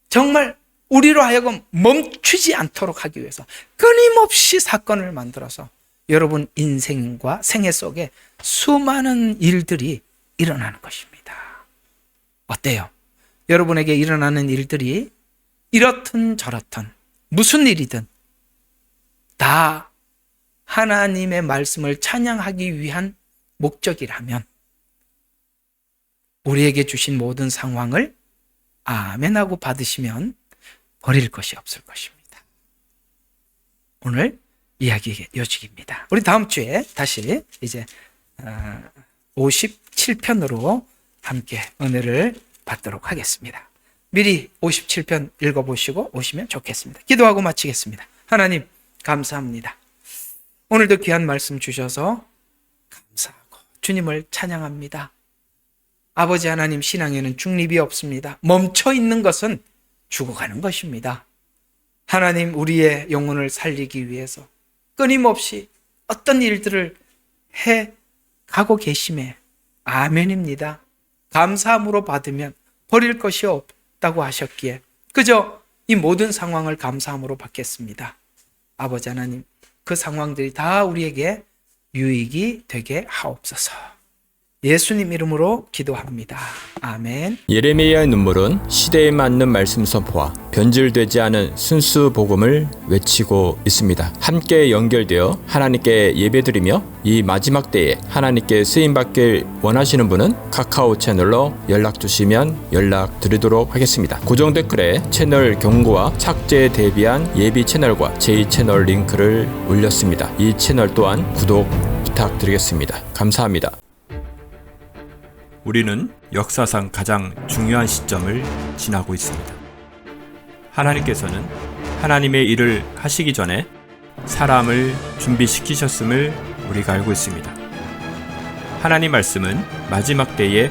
정말 우리로 하여금 멈추지 않도록 하기 위해서 끊임없이 사건을 만들어서 여러분 인생과 생애 속에 수많은 일들이 일어나는 것입니다. 어때요? 여러분에게 일어나는 일들이 이렇든 저렇든 무슨 일이든 다 하나님의 말씀을 찬양하기 위한 목적이라면 우리에게 주신 모든 상황을 아멘하고 받으시면 버릴 것이 없을 것입니다. 오늘 이야기의 요직입니다. 우리 다음 주에 다시 이제 57편으로 함께 은혜를 받도록 하겠습니다. 미리 57편 읽어보시고 오시면 좋겠습니다. 기도하고 마치겠습니다. 하나님 감사합니다. 오늘도 귀한 말씀 주셔서 감사하고 주님을 찬양합니다. 아버지 하나님, 신앙에는 중립이 없습니다. 멈춰 있는 것은 죽어가는 것입니다. 하나님, 우리의 영혼을 살리기 위해서 끊임없이 어떤 일들을 해 가고 계심에 아멘입니다. 감사함으로 받으면 버릴 것이 없다고 하셨기에 그저 이 모든 상황을 감사함으로 받겠습니다. 아버지 하나님, 그 상황들이 다 우리에게 유익이 되게 하옵소서. 예수님 이름으로 기도합니다. 아멘. 예레미야의 눈물은 시대에 맞는 말씀 선포와 변질되지 않은 순수 복음을 외치고 있습니다. 함께 연결되어 하나님께 예배드리며 이 마지막 때에 하나님께 쓰임받길 원하시는 분은 카카오 채널로 연락 주시면 연락드리도록 하겠습니다. 고정 댓글에 채널 경고와 착제에 대비한 예비 채널과 제2채널 링크를 올렸습니다. 이 채널 또한 구독 부탁드리겠습니다. 감사합니다. 우리는 역사상 가장 중요한 시점을 지나고 있습니다. 하나님께서는 하나님의 일을 하시기 전에 사람을 준비시키셨음을 우리가 알고 있습니다. 하나님 말씀은 마지막 때에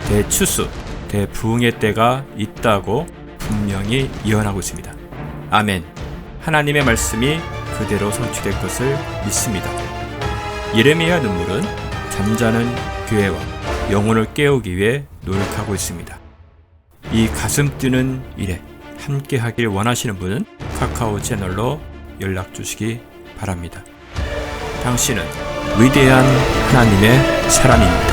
대추수, 대부흥의 때가 있다고 분명히 예언하고 있습니다. 아멘. 하나님의 말씀이 그대로 성취될 것을 믿습니다. 예레미야 눈물은 잠자는 교회와 영혼을 깨우기 위해 노력하고 있습니다. 이 가슴 뛰는 일에 함께 하길 원하시는 분은 카카오 채널로 연락 주시기 바랍니다. 당신은 위대한 하나님의 사람입니다.